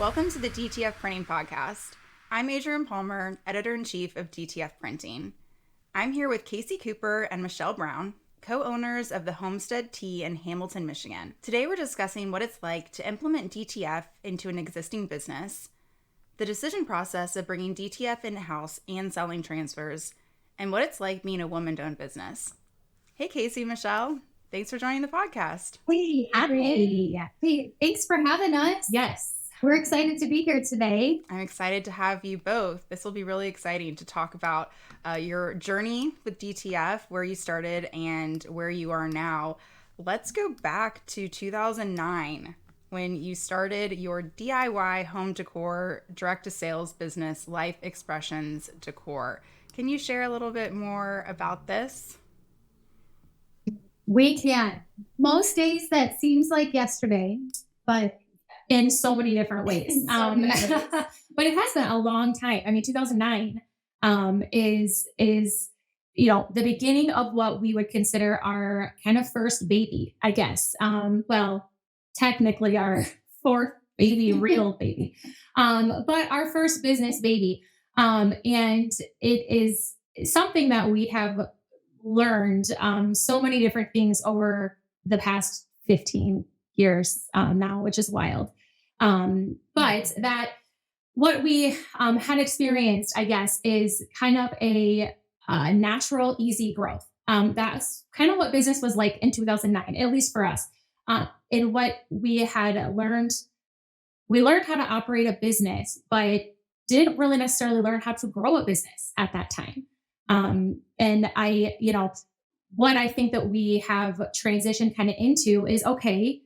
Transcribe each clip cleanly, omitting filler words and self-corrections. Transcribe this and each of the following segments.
Welcome to the DTF Printing Podcast. I'm Adrienne Palmer, Editor-in-Chief of DTF Printing. I'm here with Kaycie Cooper and Michelle Brown, co-owners of the Homestead Tee in Hamilton, Michigan. Today we're discussing what it's like to implement DTF into an existing business, the decision process of bringing DTF in-house and selling transfers, and what it's like being a woman-owned business. Hey, Kaycie, Michelle. Thanks for joining the podcast. Hey, Adrienne. Hey, thanks for having us. Yes. We're excited to be here today. I'm excited to have you both. This will be really exciting to talk about your journey with DTF, where you started and where you are now. Let's go back to 2009 when you started your DIY home decor direct-to-sales business, Life Expressions Decor. Can you share a little bit more about this? We can. Most days that seems like yesterday, but in so many different ways. But it has been a long time. I mean, 2009 is the beginning of what we would consider our kind of first baby, I guess. Well, technically our fourth baby, real baby, but our first business baby. And it is something that we have learned so many different things over the past 15 years now, which is wild. But that what we had experienced, I guess, is kind of a natural, easy growth. That's kind of what business was like in 2009, at least for us. And what we had learned, we learned how to operate a business, but didn't really necessarily learn how to grow a business at that time. And what I think that we have transitioned kind of into is, okay,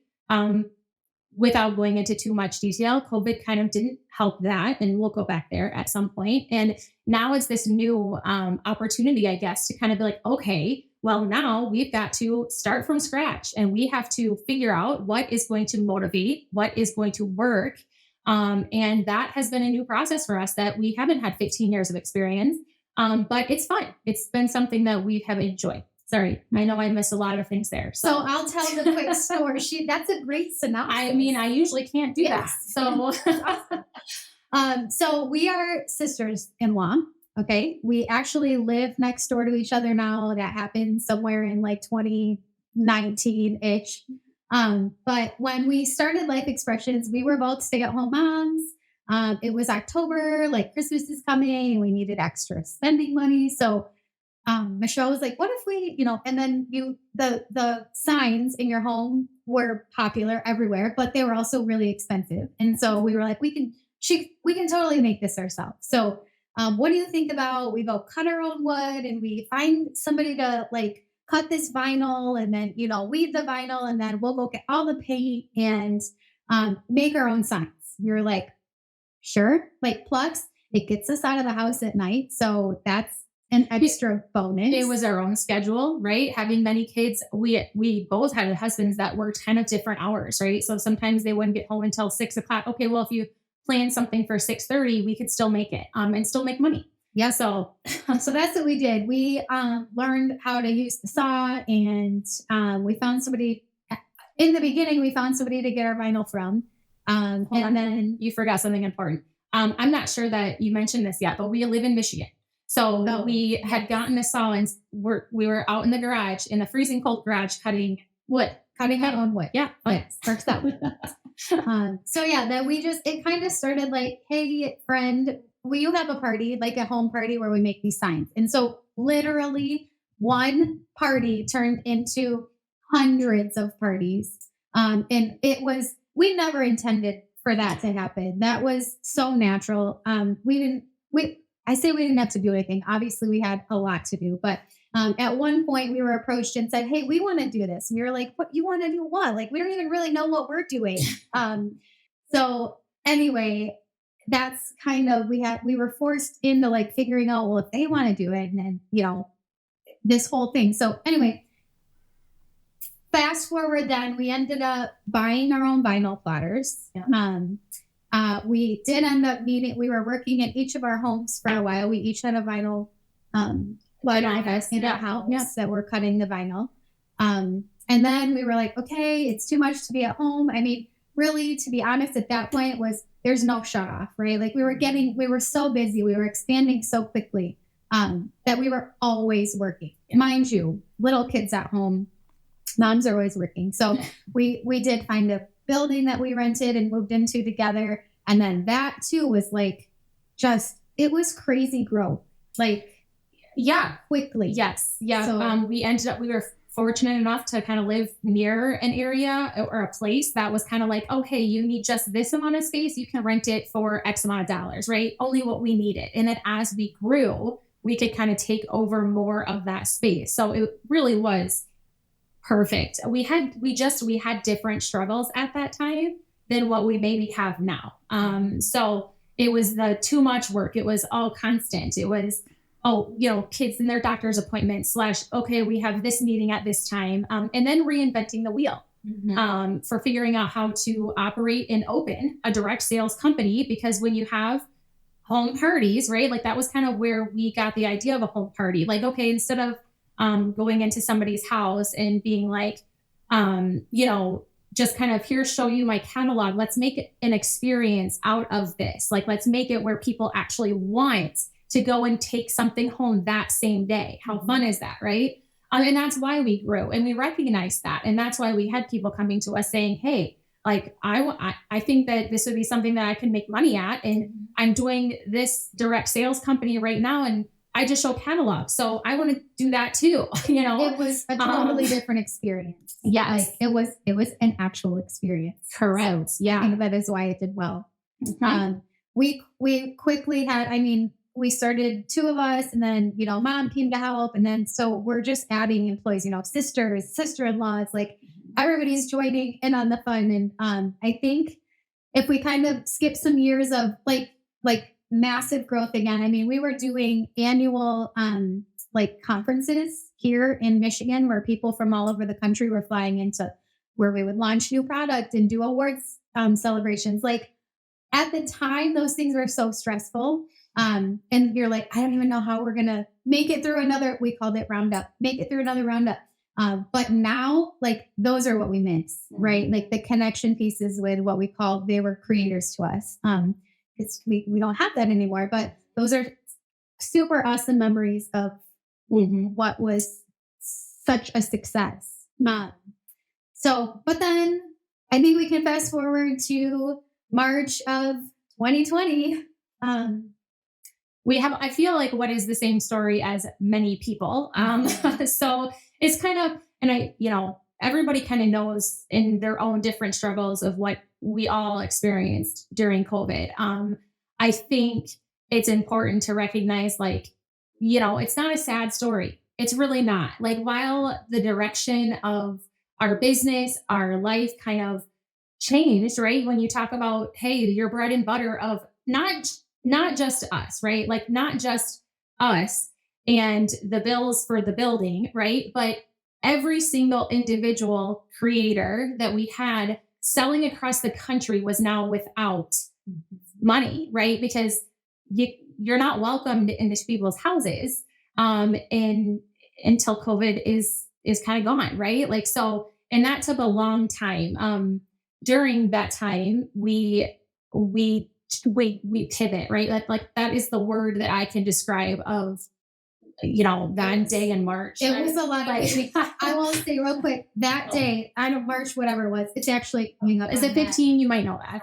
without going into too much detail, COVID kind of didn't help that. And we'll go back there at some point. And now it's this new opportunity, I guess, to kind of be like, okay, well, now we've got to start from scratch and we have to figure out what is going to motivate, what is going to work. And that has been a new process for us that we haven't had 15 years of experience. But it's fun. It's been something that we have enjoyed. Sorry, I know I missed a lot of things there. So I'll tell the quick story. That's a great synopsis. I mean, I usually can't do that. So, so we are sisters-in-law. Okay. We actually live next door to each other now. That happened somewhere in like 2019-ish. But when we started Life Expressions, we were both stay-at-home moms. It was October, like Christmas is coming and we needed extra spending money. So Michelle was like, what if we, and then the signs in your home were popular everywhere, but they were also really expensive. And so we were like, we can totally make this ourselves. So what do you think about, we go cut our own wood and we find somebody to like cut this vinyl and then, weave the vinyl and then we'll go get all the paint and make our own signs. We were like, sure, like plus it gets us out of the house at night. So that's an extra bonus. It was our own schedule, right? Having many kids, we both had husbands that worked kind of different hours, right? So sometimes they wouldn't get home until 6:00. Okay, well, if you plan something for 6:30, we could still make it and still make money. Yeah. So that's what we did. We learned how to use the saw and we found somebody in the beginning, we found somebody to get our vinyl from. And then you forgot something important. I'm not sure that you mentioned this yet, but we live in Michigan. So we had gotten a saw and we were out in the garage, in the freezing cold garage, cutting wood. Cutting our own wood. Yeah. Okay. Works out with that. So yeah, then it kind of started like, hey, friend, will you have a party, like a home party where we make these signs? And so literally one party turned into hundreds of parties. And we never intended for that to happen. That was so natural. I say we didn't have to do anything. Obviously we had a lot to do, but at one point we were approached and said, hey, we want to do this. And we were like, what, you want to do what? Like, we don't even really know what we're doing. So anyway, that's kind of, we were forced into like figuring out, well, if they want to do it and then, this whole thing. So anyway, fast forward then we ended up buying our own vinyl plotters. Yeah. We did end up we were working at each of our homes for a while. We each had a vinyl office in our house that we're cutting the vinyl. And then we were like, okay, it's too much to be at home. I mean, really, to be honest, at that point was there's no shut off, right? Like we were so busy, we were expanding so quickly that we were always working. Mind you, little kids at home, moms are always working. So we did find a building that we rented and moved into together. And then that too was like, it was crazy growth. Like, yeah, quickly. Yes. Yeah. So, we were fortunate enough to kind of live near an area or a place that was kind of like, oh, hey, you need just this amount of space. You can rent it for X amount of dollars, right? Only what we needed. And then as we grew, we could kind of take over more of that space. So it really was perfect. We had different struggles at that time than what we maybe have now. So it was the too much work. It was all constant. It was, kids and their doctor's appointments / okay, we have this meeting at this time. And then reinventing the wheel for figuring out how to operate and open a direct sales company. Because when you have home parties, right? Like that was kind of where we got the idea of a home party. Like, okay, instead of going into somebody's house and being like, just kind of here, show you my catalog. Let's make it an experience out of this. Like, let's make it where people actually want to go and take something home that same day. How fun is that, right? And that's why we grew and we recognized that. And that's why we had people coming to us saying, hey, like, I think that this would be something that I can make money at. And I'm doing this direct sales company right now. And I just show catalogs. So I want to do that too. It was a totally different experience. Yes. Like, it was an actual experience. Correct. Yeah. I think that is why it did well. Okay. We quickly had, we started 2 of us and then, mom came to help. And then, so we're just adding employees, sisters, sister-in-laws, like everybody's joining in on the fun. And I think if we kind of skip some years of like massive growth again, we were doing annual, conferences here in Michigan where people from all over the country were flying into where we would launch new product and do awards, celebrations. Like at the time, those things were so stressful. And you're like, I don't even know how we're going to make it through we called it roundup, make it through another roundup. But now, like, those are what we miss, right? Like the connection pieces with what we call, they were creators to us. We don't have that anymore, but those are super awesome memories of what was such a success. But then I think we can fast forward to March of 2020. I feel like what is the same story as many people. So it's kind of, and everybody kind of knows in their own different struggles of what we all experienced during COVID. I think it's important to recognize, it's not a sad story. It's really not. Like, while the direction of our business, our life kind of changed, right? When you talk about, hey, your bread and butter of not just us, right? Like not just us and the bills for the building, right? But every single individual creator that we had selling across the country was now without money, right? Because you're not welcomed into people's houses and until COVID is kind of gone, right? Like, so, and that took a long time. During that time, we pivot, right? Like that is the word that I can describe of, that day in March. It was a lot. I will say real quick, that day, I don't March, whatever it was, it's actually coming up. Is it 15? You might know that.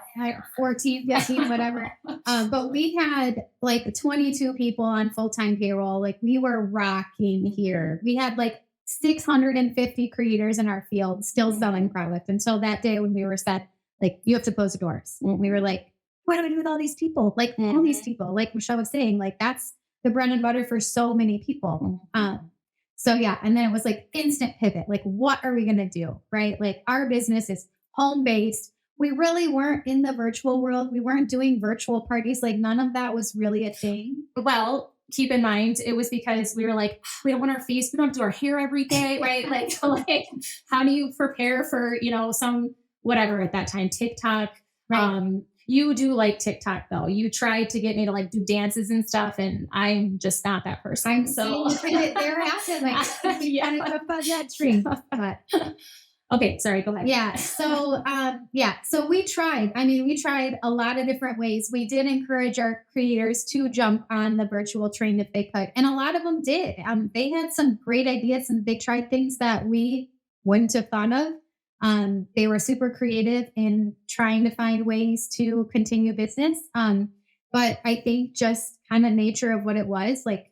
14, 15, whatever. But we had like 22 people on full-time payroll. Like we were rocking here. We had like 650 creators in our field still selling product until that day when we were said, like, you have to close the doors. We were like, what do we do with all these people? Like all these people, like Michelle was saying, like that's the bread and butter for so many people. So yeah. And then it was like instant pivot. Like, what are we going to do? Right? Like our business is home-based. We really weren't in the virtual world. We weren't doing virtual parties. Like none of that was really a thing. Well, keep in mind, it was because we were like, we don't want our face, we don't have to do our hair every day, right? Like how do you prepare for, some whatever at that time, TikTok. Right. You do like TikTok though. You tried to get me to like do dances and stuff, and I'm just not that person. They're acting like that dream. Okay, sorry, go ahead. Yeah. So we tried. I mean, we tried a lot of different ways. We did encourage our creators to jump on the virtual train if they could. And a lot of them did. They had some great ideas and they tried things that we wouldn't have thought of. They were super creative in trying to find ways to continue business. But I think just kind of nature of what it was, like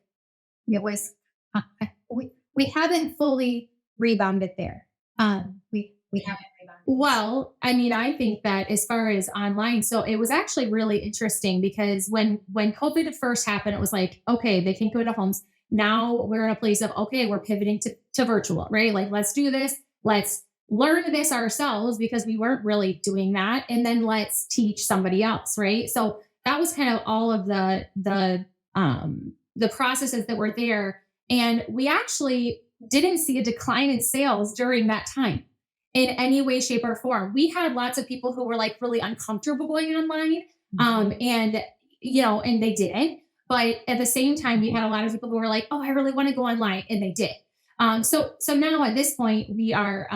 it was, we haven't fully rebounded there. We haven't rebounded. Well, I mean, I think that as far as online, so it was actually really interesting because when COVID first happened, it was like, okay, they can't go to homes. Now we're in a place of, okay, we're pivoting to virtual, right? Like, let's do this. Let's learn this ourselves because we weren't really doing that. And then let's teach somebody else, right? So that was kind of all of the processes that were there. And we actually didn't see a decline in sales during that time in any way, shape, or form. We had lots of people who were like really uncomfortable going online. And and they didn't. But at the same time, we had a lot of people who were like, oh, I really want to go online. And they did. So now at this point, we are,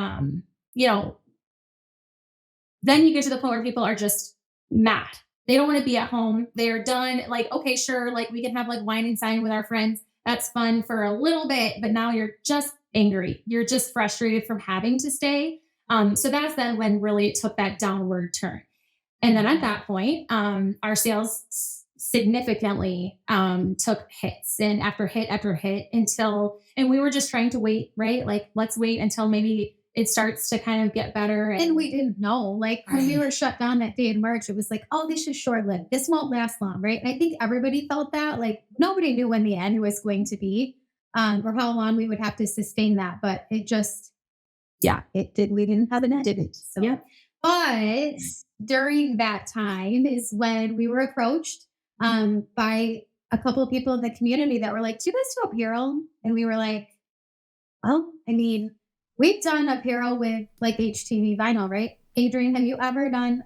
then you get to the point where people are just mad. They don't want to be at home. They're done. Like, okay, sure. Like we can have like wine and dine with our friends. That's fun for a little bit, but now you're just angry. You're just frustrated from having to stay. So that's then when really it took that downward turn. And then at that point, our sales significantly took hits and after hit and we were just trying to wait, right? Like, let's wait until maybe it starts to kind of get better. And we didn't know, like when we were shut down that day in March, it was like, oh, this is short lived. This won't last long, right? And I think everybody felt that. Like nobody knew when the end was going to be, or how long we would have to sustain that. But it just, it did. We didn't have an end, did it? So, yeah. But during that time is when we were approached by a couple of people in the community that were like, do you guys do apparel? And we were like, well, I mean, we've done apparel with like HTV vinyl, right? Adrienne, have you ever done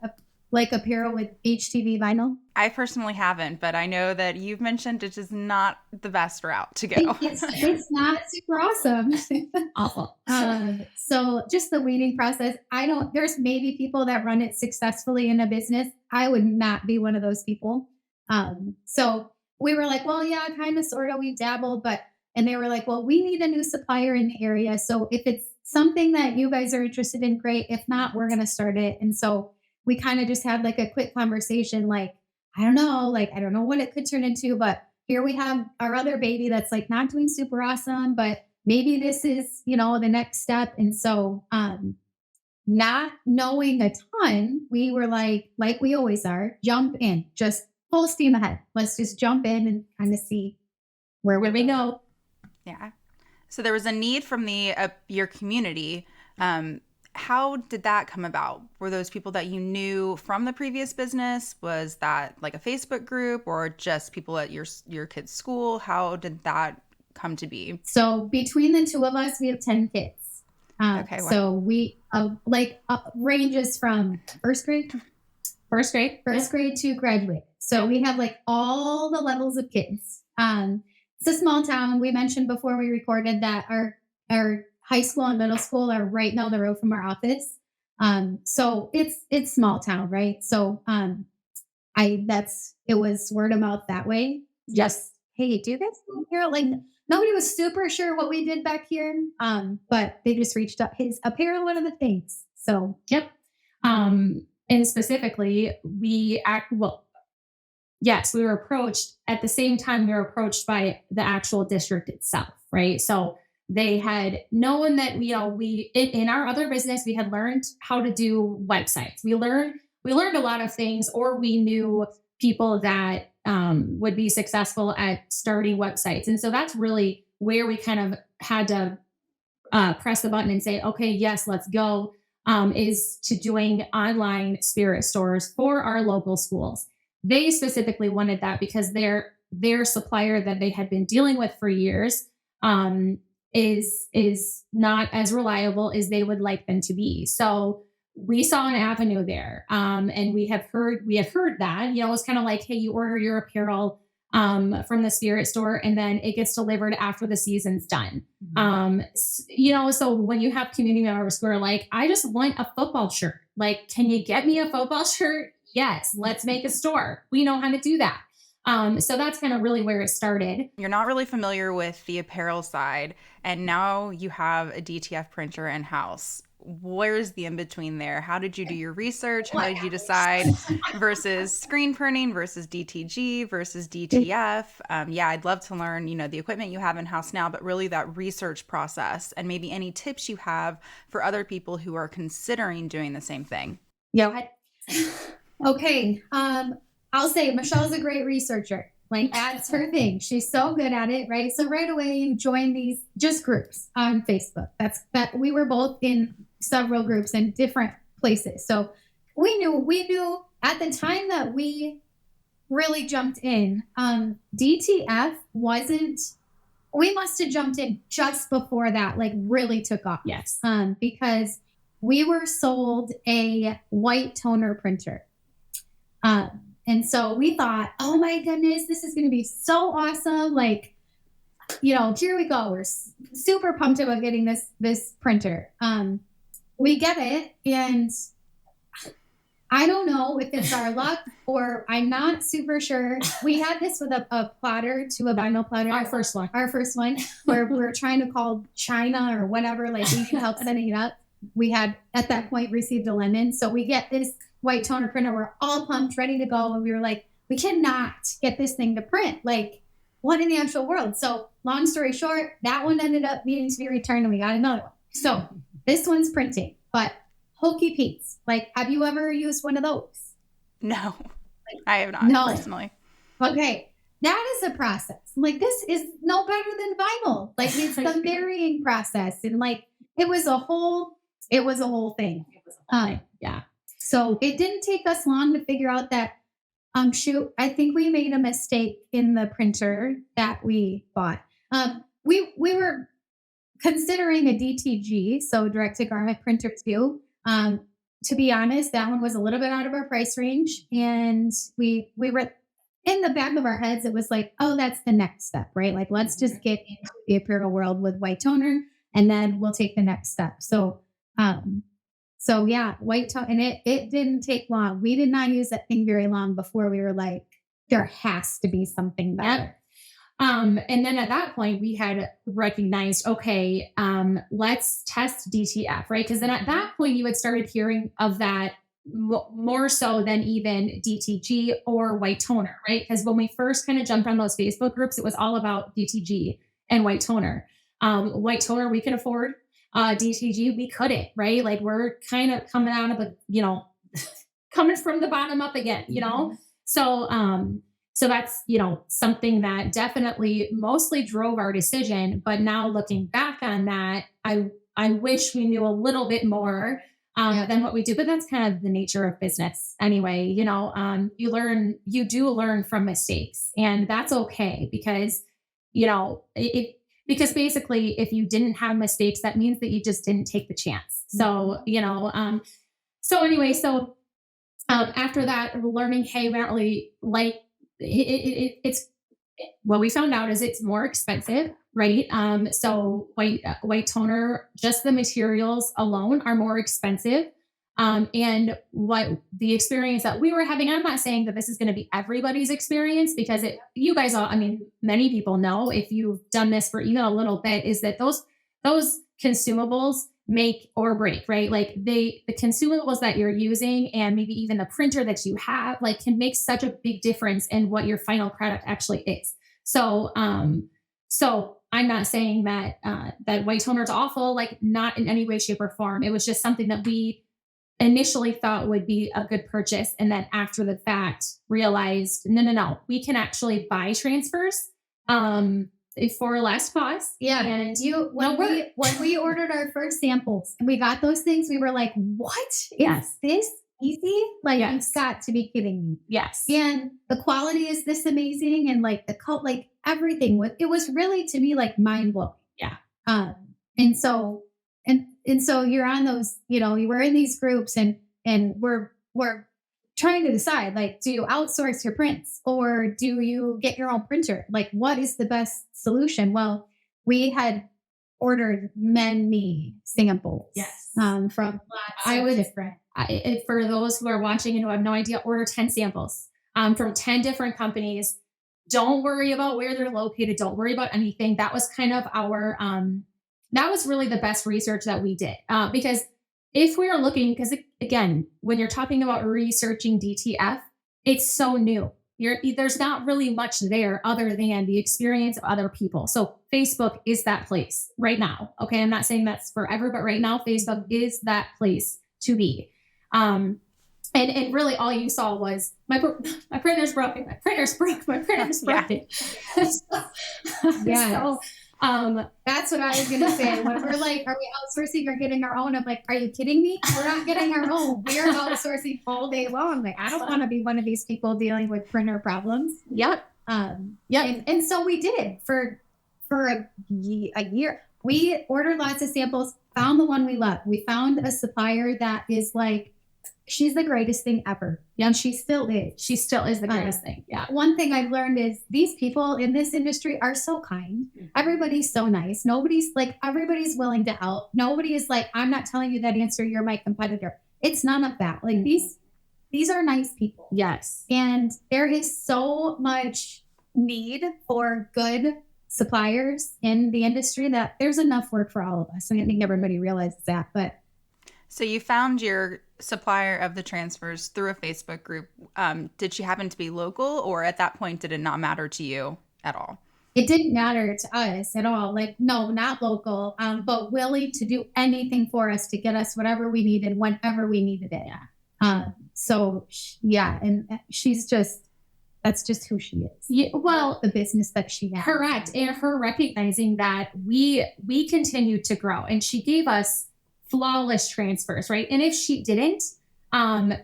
apparel with HTV vinyl? I personally haven't, but I know that you've mentioned it is not the best route to go. It's not super awesome. Awful. So just the weeding process, there's maybe people that run it successfully in a business. I would not be one of those people. So we were like, well, yeah, kind of, sort of, we dabbled, and they were like, well, we need a new supplier in the area. So if it's something that you guys are interested in, great. If not, we're going to start it. And so we kind of just had like a quick conversation, like, I don't know what it could turn into, but here we have our other baby that's like not doing super awesome, but maybe this is, the next step. And so, not knowing a ton, we were like we always are, jump in, just full steam ahead. Let's just jump in and kind of see where would we go. Yeah. So there was a need from your community. How did that come about? Were those people that you knew from the previous business? Was that like a Facebook group or just people at your kids' school? How did that come to be? So between the two of us, we have 10 kids. Okay. Wow. So we ranges from first grade to graduate. So we have like all the levels of kids. It's a small town. We mentioned before we recorded that our high school and middle school are right down the road from our office. So it's small town, right? So it was word of mouth that way. Just, hey, do you guys know here? Like nobody was super sure what we did back here. But they just reached up. His apparel, one of the things. So yep. And specifically, yes, we were approached at the same time we were approached by the actual district itself, right? So they had known that, we in our other business, we had learned how to do websites. We learned a lot of things, or we knew people that would be successful at starting websites. And so that's really where we kind of had to press the button and say, okay, yes, let's go, is to doing online spirit stores for our local schools. They specifically wanted that because their supplier that they had been dealing with for years is not as reliable as they would like them to be. So we saw an avenue there. And we have heard that, it's kind of like, hey, you order your apparel from the spirit store, and then it gets delivered after the season's done. So when you have community members who are like, I just want a football shirt. Like, can you get me a football shirt? Yes, let's make a store. We know how to do that. So that's kind of really where it started. You're not really familiar with the apparel side, and now you have a DTF printer in-house. Where's the in-between there? How did you do your research? How did you decide versus screen printing versus DTG versus DTF? I'd love to learn, the equipment you have in-house now, but really that research process and maybe any tips you have for other people who are considering doing the same thing. Yeah. Okay. I'll say Michelle's a great researcher. Like, that's her thing. She's so good at it, right? So right away you join these just groups on Facebook. That we were both in several groups in different places. So we knew at the time that we really jumped in, DTF we must have jumped in just before that, like, really took off. Yes. Because we were sold a white toner printer. And so we thought, oh my goodness, this is going to be so awesome. Like, here we go. We're super pumped about getting this printer. We get it. And I don't know if it's our luck or I'm not super sure. We had this with a plotter to a vinyl plotter. Our first one, where we were trying to call China or whatever, like, we need help setting it up. We had at that point received a lemon. So we get this white toner printer. We're all pumped, ready to go. And we were like, we cannot get this thing to print. Like, what in the actual world? So long story short, that one ended up needing to be returned and we got another one. So this one's printing, but Hokey Pete's. Like, have you ever used one of those? No, I have not personally. Okay. That is a process. Like, this is no better than vinyl. Like, it's the varying process. And like, it was a whole thing. Yeah. So it didn't take us long to figure out that, I think we made a mistake in the printer that we bought. We were considering a DTG, so direct to garment printer too. To be honest, that one was a little bit out of our price range. And we were in the back of our heads, it was like, oh, that's the next step, right? Like, let's just get into the apparel world with white toner and then we'll take the next step. So yeah, white toner, and it didn't take long. We did not use that thing very long before we were like, there has to be something better. And then at that point we had recognized, okay, let's test DTF, right? Because then at that point you had started hearing of that more so than even DTG or white toner, right? Because when we first kind of jumped on those Facebook groups, it was all about DTG and white toner. White toner we could afford. DTG we couldn't, right? Like, we're kind of coming out of the, coming from the bottom up again, So that's, something that definitely mostly drove our decision. But now looking back on that, I wish we knew a little bit more than what we do, but that's kind of the nature of business anyway. You do learn from mistakes, and that's okay because, because basically if you didn't have mistakes, that means that you just didn't take the chance. So, after that, learning, hey, we don't really like it's what we found out is it's more expensive, right? So white toner, just the materials alone are more expensive. And what the experience that we were having, I'm not saying that this is going to be everybody's experience because you guys all, many people know if you've done this for even a little bit, is that those consumables make or break, right? Like the consumables that you're using and maybe even the printer that you have, like, can make such a big difference in what your final product actually is. So I'm not saying that, that white toner is awful, like, not in any way, shape or form. It was just something that we initially thought would be a good purchase. And then after the fact realized, no, we can actually buy transfers, for less cost. Yeah. And when we ordered our first samples and we got those things, we were like, what is this easy? Like, you've got to be kidding me. Yes. And the quality is this amazing. And like like everything it was really, to me, like, mind blowing. Yeah. And so you're on those, you were in these groups and we're trying to decide, like, do you outsource your prints or do you get your own printer? Like, what is the best solution? Well, we had ordered many samples from lots I of would- different. For those who are watching and who have no idea, order 10 samples from 10 different companies. Don't worry about where they're located. Don't worry about anything. That was kind of our, that was really the best research that we did. Because if we're looking, because again, when you're talking about researching DTF, it's so new. There's not really much there other than the experience of other people. So Facebook is that place right now. Okay. I'm not saying that's forever, but right now, Facebook is that place to be. And really all you saw was my printer's broken, my printer's broken. Yeah. So, That's what I was going to say. When we're like, are we outsourcing or getting our own? I'm like, are you kidding me? We're not getting our own. We are outsourcing all day long. Like, I don't want to be one of these people dealing with printer problems. yep. And so we did for a year. We ordered lots of samples, found the one we love. We found a supplier that is like, she's the greatest thing ever. And she still is. She still is the greatest thing. Yeah. One thing I've learned is these people in this industry are so kind. Everybody's so nice. Everybody's willing to help. Nobody is like, I'm not telling you that answer. You're my competitor. It's none of that. Like these are nice people. Yes. And there is so much need for good suppliers in the industry that there's enough work for all of us. And I think everybody realizes that. But So you found your supplier of the transfers through a Facebook group. Did she happen to be local, or at that point, did it not matter to you at all? it didn't matter to us at all. Like, no, not local, but willing to do anything for us to get us whatever we needed, whenever we needed it. And she's just, that's just who she is. Yeah, well, The business that she has. correct. And her recognizing that we continued to grow, and she gave us flawless transfers, right? And if she didn't,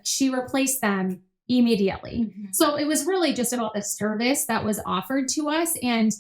she replaced them immediately. Mm-hmm. So it was really just about the service that was offered to us. And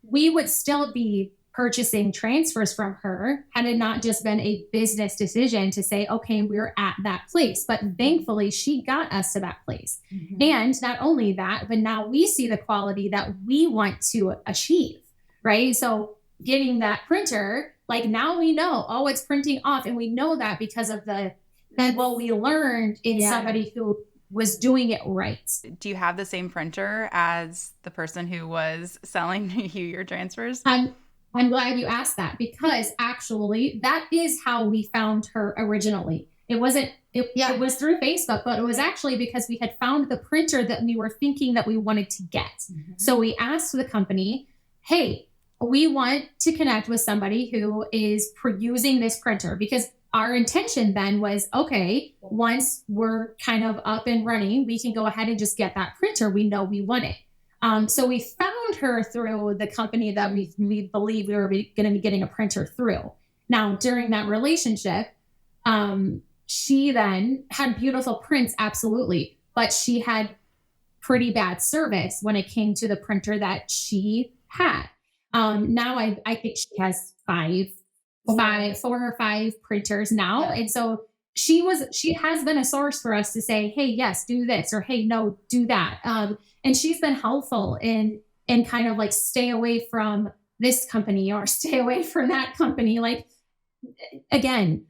we would still be purchasing transfers from her had it not just been a business decision to say, okay, we're at that place. But thankfully, she got us to that place. Mm-hmm. And not only that, but now we see the quality that we want to achieve, right? So getting that printer, like now we know, oh, it's printing off. And we know that because of what we learned in somebody who was doing it right. Do you have the same printer as the person who was selling you your transfers? I'm glad you asked that, because actually that is how we found her originally. It was through Facebook, but it was actually because we had found the printer that we were thinking that we wanted to get. Mm-hmm. So we asked the company, hey, we want to connect with somebody who is using this printer, because our intention then was, okay, once we're kind of up and running, we can go ahead and just get that printer. We know we want it. So we found her through the company that we believe we were going to be getting a printer through. Now, during that relationship, she then had beautiful prints, absolutely, but she had pretty bad service when it came to the printer that she had. Now I think she has four or five printers now. And so she has been a source for us to say, hey, yes, do this, or hey, no, do that. And she's been helpful in kind of like stay away from this company or stay away from that company. Like, again,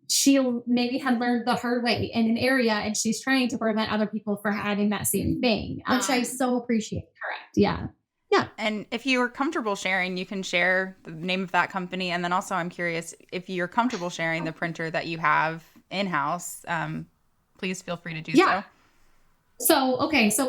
she maybe had learned the hard way in an area, and she's trying to prevent other people from having that same thing, which I so appreciate. Correct. Yeah. Yeah. And if you are comfortable sharing, you can share the name of that company. And then also, I'm curious if you're comfortable sharing the printer that you have in-house, please feel free to do so. So,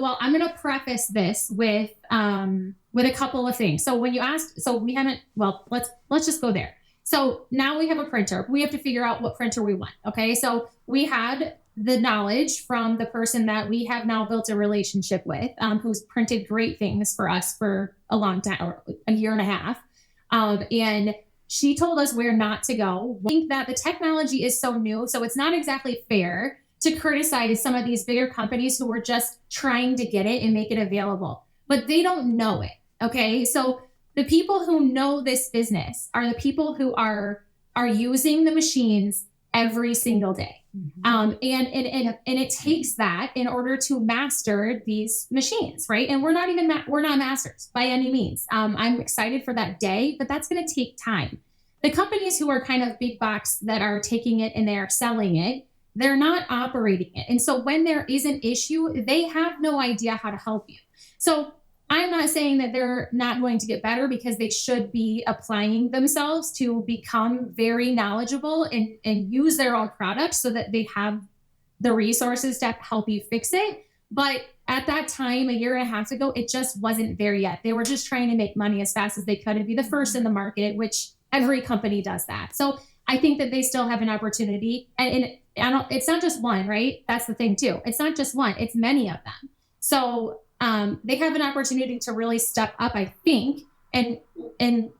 well, I'm going to preface this with a couple of things. So when you asked, let's just go there. So now we have a printer. We have to figure out what printer we want. Okay. So we had the knowledge from the person that we have now built a relationship with, who's printed great things for us for a long time, or a year and a half. And she told us where not to go. I think that the technology is so new, so it's not exactly fair to criticize some of these bigger companies who were just trying to get it and make it available, but they don't know it. Okay. So the people who know this business are the people who are using the machines every single day. And it takes that in order to master these machines, right? And we're not masters by any means. I'm excited for that day, but that's going to take time. The companies who are kind of big box that are taking it and they're selling it, they're not operating it. And so when there is an issue, they have no idea how to help you. So I'm not saying that they're not going to get better, because they should be applying themselves to become very knowledgeable and use their own products so that they have the resources to help you fix it. But at that time, a year and a half ago, it just wasn't there yet. They were just trying to make money as fast as they could and be the first in the market, which every company does that. So I think that they still have an opportunity. And it's not just one, right? That's the thing too. It's not just one, it's many of them. So they have an opportunity to really step up, I think, and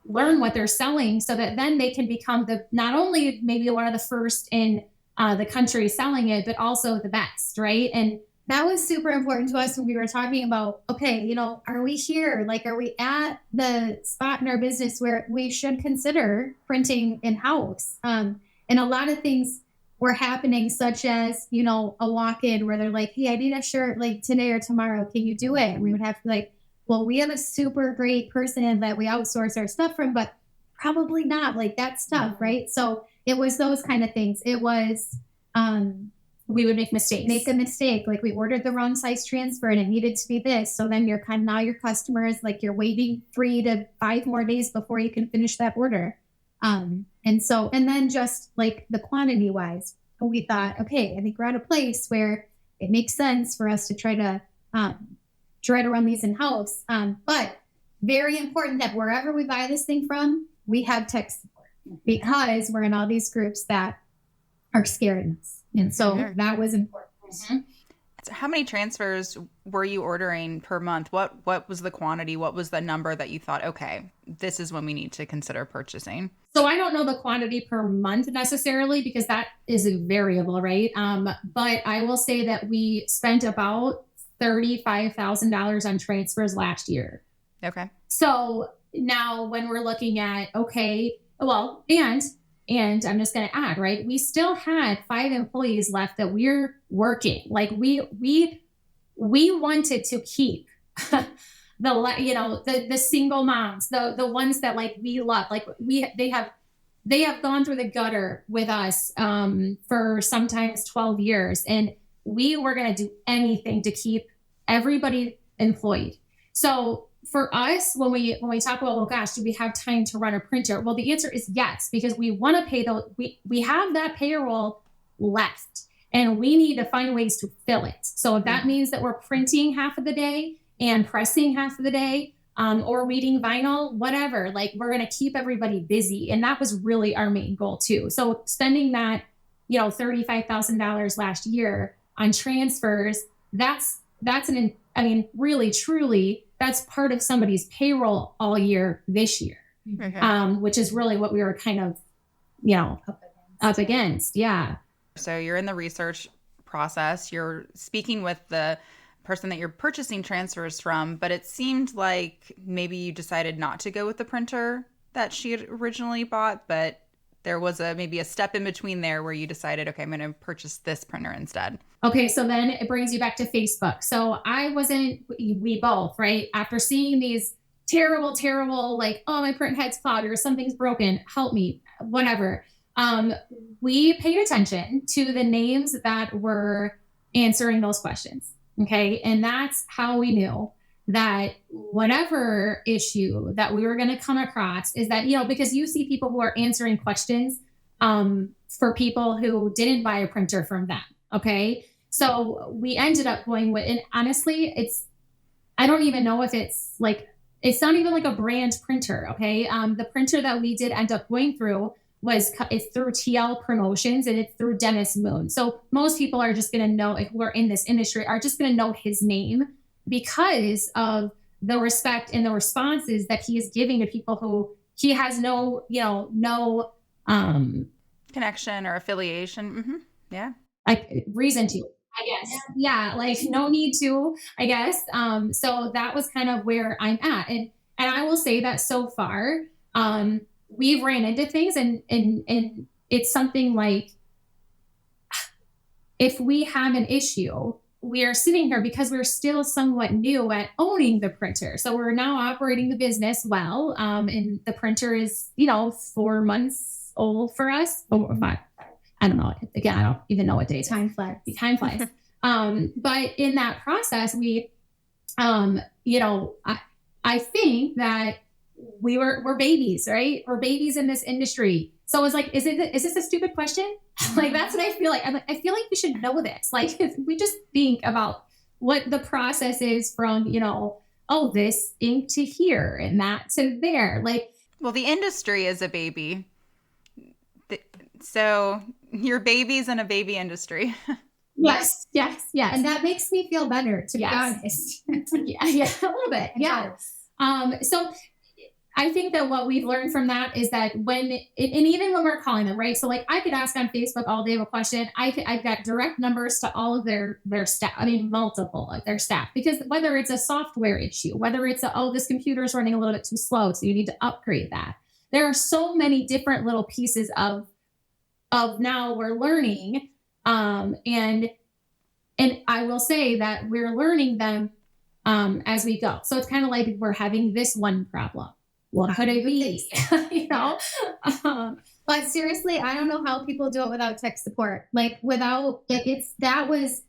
learn what they're selling, so that then they can become not only maybe one of the first in the country selling it, but also the best, right? And that was super important to us when we were talking about, okay, are we here? Like, are we at the spot in our business where we should consider printing in-house? And a lot of things were happening, such as, a walk-in where they're like, hey, I need a shirt like today or tomorrow. Can you do it? And we would have to like, well, we have a super great person that we outsource our stuff from, but probably not like that stuff, right? So it was those kind of things. It was, we would make mistakes. Make a mistake. Like, we ordered the wrong size transfer and it needed to be this. So then now your customer is like, you're waiting 3 to 5 more days before you can finish that order. And then just like the quantity wise, we thought, okay, I think we're at a place where it makes sense for us to try to run these in-house. But very important that wherever we buy this thing from, we have tech support, because we're in all these groups that are scaring us. And so that was important. Mm-hmm. So how many transfers were you ordering per month? What was the quantity? What was the number that you thought, okay, this is when we need to consider purchasing? So I don't know the quantity per month necessarily, because that is a variable, right? But I will say that we spent about $35,000 on transfers last year. Okay. So now when we're looking at, okay, well, and I'm just going to add, right? We still had 5 employees left that we're working. Like we wanted to keep the single moms, the ones that like we love, like they have gone through the gutter with us for sometimes 12 years. And we were going to do anything to keep everybody employed. So for us, when we talk about, well, gosh, do we have time to run a printer? Well, the answer is yes, because we want to pay we have that payroll left and we need to find ways to fill it. So if that means that we're printing half of the day and pressing half of the day, or reading vinyl, whatever, like we're going to keep everybody busy. And that was really our main goal too. So spending that, $35,000 last year on transfers, really, truly, that's part of somebody's payroll all year this year, which is really what we were kind of, up against. Yeah. So you're in the research process. You're speaking with the person that you're purchasing transfers from, but it seemed like maybe you decided not to go with the printer that she had originally bought, but there was maybe a step in between there where you decided, okay, I'm going to purchase this printer instead. Okay. So then it brings you back to Facebook. So we both, right? After seeing these terrible, like, oh, my print head's clogged or something's broken, help me, whatever. We paid attention to the names that were answering those questions. Okay. And that's how we knew that whatever issue that we were going to come across is that, because you see people who are answering questions for people who didn't buy a printer from them. Okay. So we ended up going with, and honestly, I don't even know if it's not even like a brand printer. Okay. The printer that we did end up going through it's through TL Promotions and it's through Dennis Moon. So most people are just going to know, who are in this industry, are just going to know his name because of the respect and the responses that he is giving to people who he has no connection or affiliation. Mm-hmm. Yeah. Like reason to, I guess. Yeah. Like no need to, I guess. So that was kind of where I'm at. And I will say that so far, we've ran into things and it's something like if we have an issue, we are sitting here because we're still somewhat new at owning the printer. So we're now operating the business well. And the printer is, 4 months old for us. Or 5. I don't know. Again, I don't even know what day. Time flies. Time flies. But in that process, we, I think that we're babies, right? We're babies in this industry. So it's like, is this a stupid question? Like, that's what I feel like. I feel like we should know this. Like, if we just think about what the process is from, this ink to here and that to there. Like, well, the industry is a baby. So you're babies in a baby industry. Yes. And that makes me feel better, to be honest. yeah, a little bit. Yeah. So I think that what we've learned from that is that and even when we're calling them, right? So like, I could ask on Facebook all day a question. I've got direct numbers to all of their staff. I mean, multiple of their staff, because whether it's a software issue, whether it's this computer is running a little bit too slow, so you need to upgrade that. There are so many different little pieces of now we're learning. And I will say that we're learning them, as we go. So it's kind of like we're having this one problem. What could it be? But seriously, I don't know how people do it without tech support. Like that was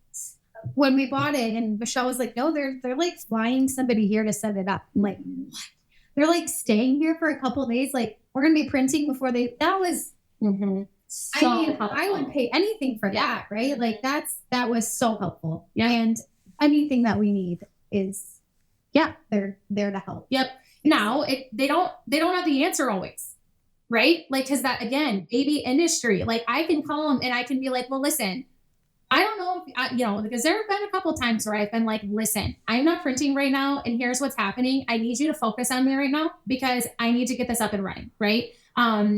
when we bought it, and Michelle was like, no, they're like flying somebody here to set it up. I'm like, what? They're like staying here for a couple of days. Like, we're going to be printing before that was, so helpful. I would pay anything for that, right? Like that was so helpful. Yeah. And anything that we need is, they're there to help. Yep. Now they don't have the answer always, right? Like, cause that, again, baby industry, like I can call them and I can be like, well, listen, I don't know if, because there have been a couple of times where I've been like, listen, I'm not printing right now. And here's what's happening. I need you to focus on me right now because I need to get this up and running. Right.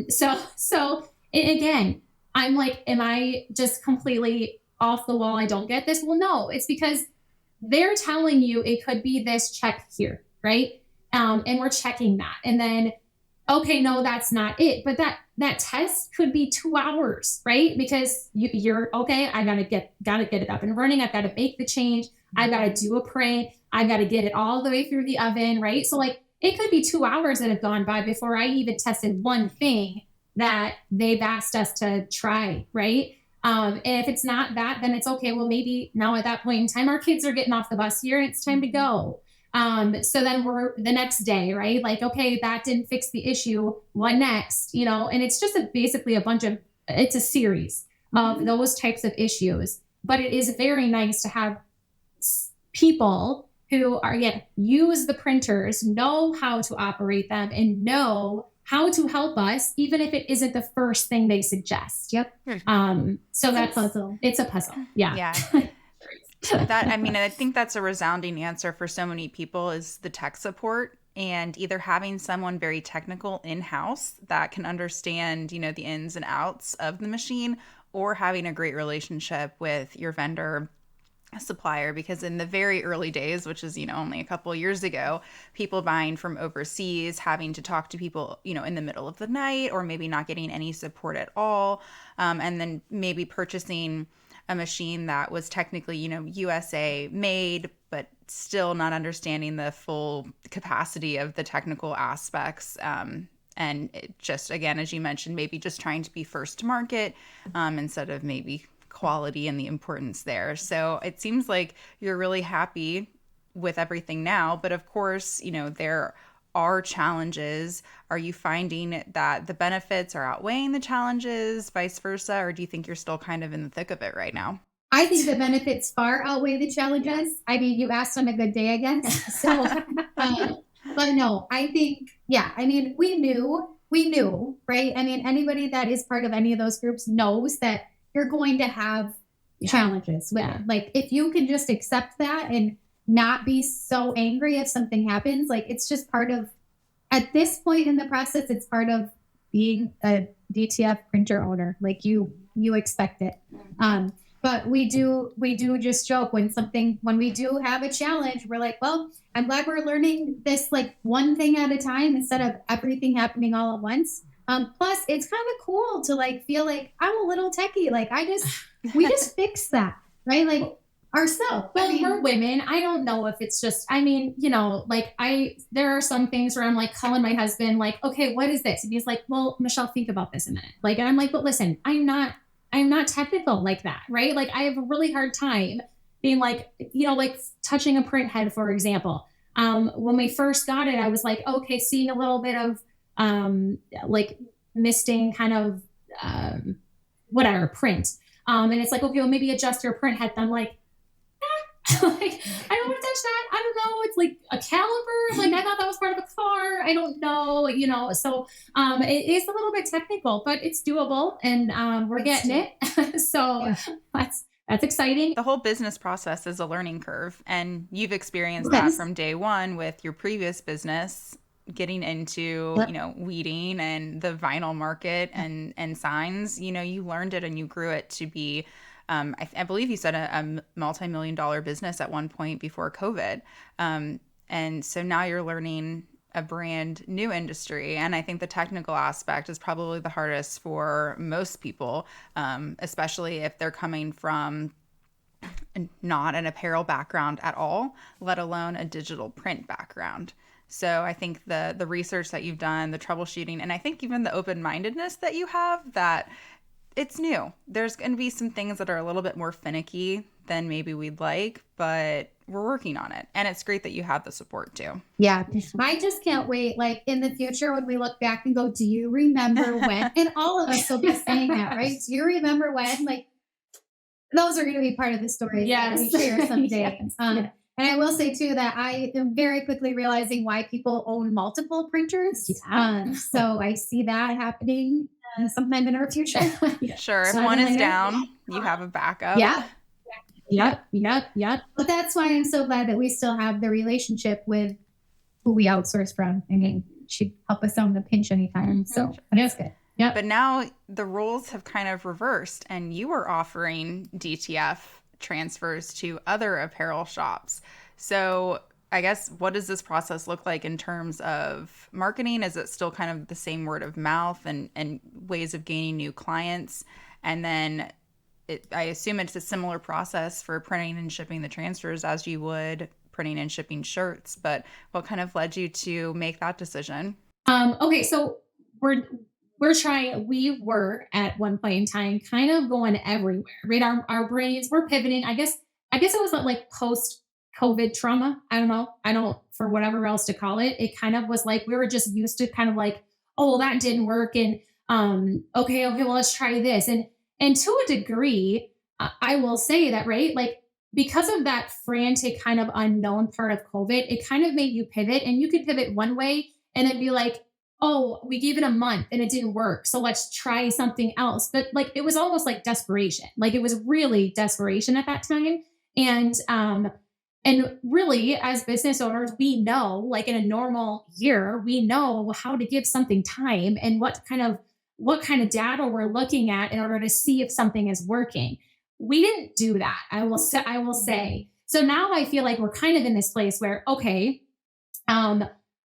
So again, I'm like, am I just completely off the wall? I don't get this. Well, no, it's because they're telling you it could be this, check here. Right. And we're checking that. And then, okay, no, that's not it. But that test could be 2 hours, right? Because you're okay. I gotta get it up and running. I've got to make the change. I've got to do a print. I've got to get it all the way through the oven, right? So like, it could be 2 hours that have gone by before I even tested one thing that they've asked us to try, right? And if it's not that, then it's okay. Well, maybe now at that point in time, our kids are getting off the bus here and it's time to go. So then we're the next day, right? Like, okay, that didn't fix the issue. What next? And it's just basically it's a series of those types of issues, but it is very nice to have people who use the printers, know how to operate them and know how to help us, even if it isn't the first thing they suggest. Yep. So that's a puzzle. It's a puzzle. Yeah. Yeah. I think that's a resounding answer for so many people is the tech support, and either having someone very technical in-house that can understand, the ins and outs of the machine, or having a great relationship with your vendor supplier, because in the very early days, which is, only a couple of years ago, people buying from overseas, having to talk to people, in the middle of the night, or maybe not getting any support at all. And then maybe purchasing a machine that was technically, USA made, but still not understanding the full capacity of the technical aspects. And it just, again, as you mentioned, maybe just trying to be first to market instead of maybe quality and the importance there. So it seems like you're really happy with everything now. But of course, there are challenges. Are you finding that the benefits are outweighing the challenges, vice versa? Or do you think you're still kind of in the thick of it right now? I think the benefits far outweigh the challenges. I mean, you asked on a good day, I guess. So, but no, I think, we knew, right? I mean, anybody that is part of any of those groups knows that you're going to have challenges with it. Like, if you can just accept that and not be so angry if something happens, like, it's just part of, at this point in the process, it's part of being a DTF printer owner. Like, you expect it. But we do just joke when we do have a challenge, we're like, well, I'm glad we're learning this like one thing at a time instead of everything happening all at once. Plus it's kind of cool to like feel like I'm a little techie. Like I we just fix that, right? Like ourselves. Well, we're women. I don't know if it's just, I mean, like there are some things where I'm like calling my husband, like, okay, what is this? And he's like, well, Michelle, think about this a minute. Like, and I'm like, but listen, I'm not technical like that, right? Like I have a really hard time being like, like touching a print head, for example. When we first got it, I was like, okay, seeing a little bit of, like misting kind of, whatever print. And it's like, okay, well, maybe adjust your print head. And I'm like, like, I don't want to touch that. I don't know. It's like a caliper. Like I thought that was part of a car. I don't know, So it is a little bit technical, but it's doable, and we're getting it. So that's exciting. The whole business process is a learning curve, and you've experienced that from day one with your previous business, getting into weeding and the vinyl market and signs. You learned it and you grew it to be I believe you said a multi-million-dollar business at one point before COVID. And so now you're learning a brand new industry. And I think the technical aspect is probably the hardest for most people, especially if they're coming from not an apparel background at all, let alone a digital print background. So I think the research that you've done, the troubleshooting, and I think even the open-mindedness that you have, that it's new. There's going to be some things that are a little bit more finicky than maybe we'd like, but we're working on it. And it's great that you have the support too. Yeah. I just can't wait. Like in the future, when we look back and go, do you remember when? And all of us will be saying that, right? Do you remember when? Like those are going to be part of the story. Yes. We share someday. Yes. And I will say too that I am very quickly realizing why people own multiple printers. So I see that happening sometime in our future. Sure. If one is down, you have a backup. Yeah. Yep. But that's why I'm so glad that we still have the relationship with who we outsource from. I mean, she'd help us out in a pinch anytime. So that's good. Yep. But now the roles have kind of reversed, and you are offering DTF transfers to other apparel shops. So I guess, what does this process look like in terms of marketing? Is it still kind of the same word of mouth and ways of gaining new clients? And then I assume it's a similar process for printing and shipping the transfers as you would printing and shipping shirts. But what kind of led you to make that decision? Okay, so we were at one point in time kind of going everywhere, right? Our brains were pivoting. I guess it was like post-COVID trauma. I don't, for whatever else to call it. It kind of was like, we were just used to kind of like, oh, well, that didn't work. And, okay, well, let's try this. And to a degree, I will say that, right? Like, because of that frantic kind of unknown part of COVID, it kind of made you pivot, and you could pivot one way and then be like, oh, we gave it a month and it didn't work, so let's try something else. But like, it was almost like desperation. Like, it was really desperation at that time. And really, as business owners, we know, like in a normal year, we know how to give something time and what kind of data we're looking at in order to see if something is working. We didn't do that. I will say. So now I feel like we're kind of in this place where, okay,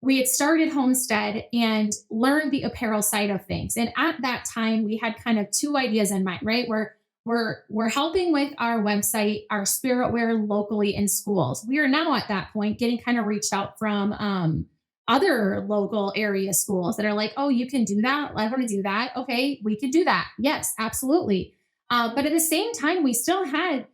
we had started Homestead and learned the apparel side of things. And at that time, we had kind of two ideas in mind, right? We're helping with our website, our spirit wear locally in schools. We are now at that point getting kind of reached out from other local area schools that are like, oh, you can do that. I want to do that. Okay, we can do that. Yes, absolutely. But at the same time, we still had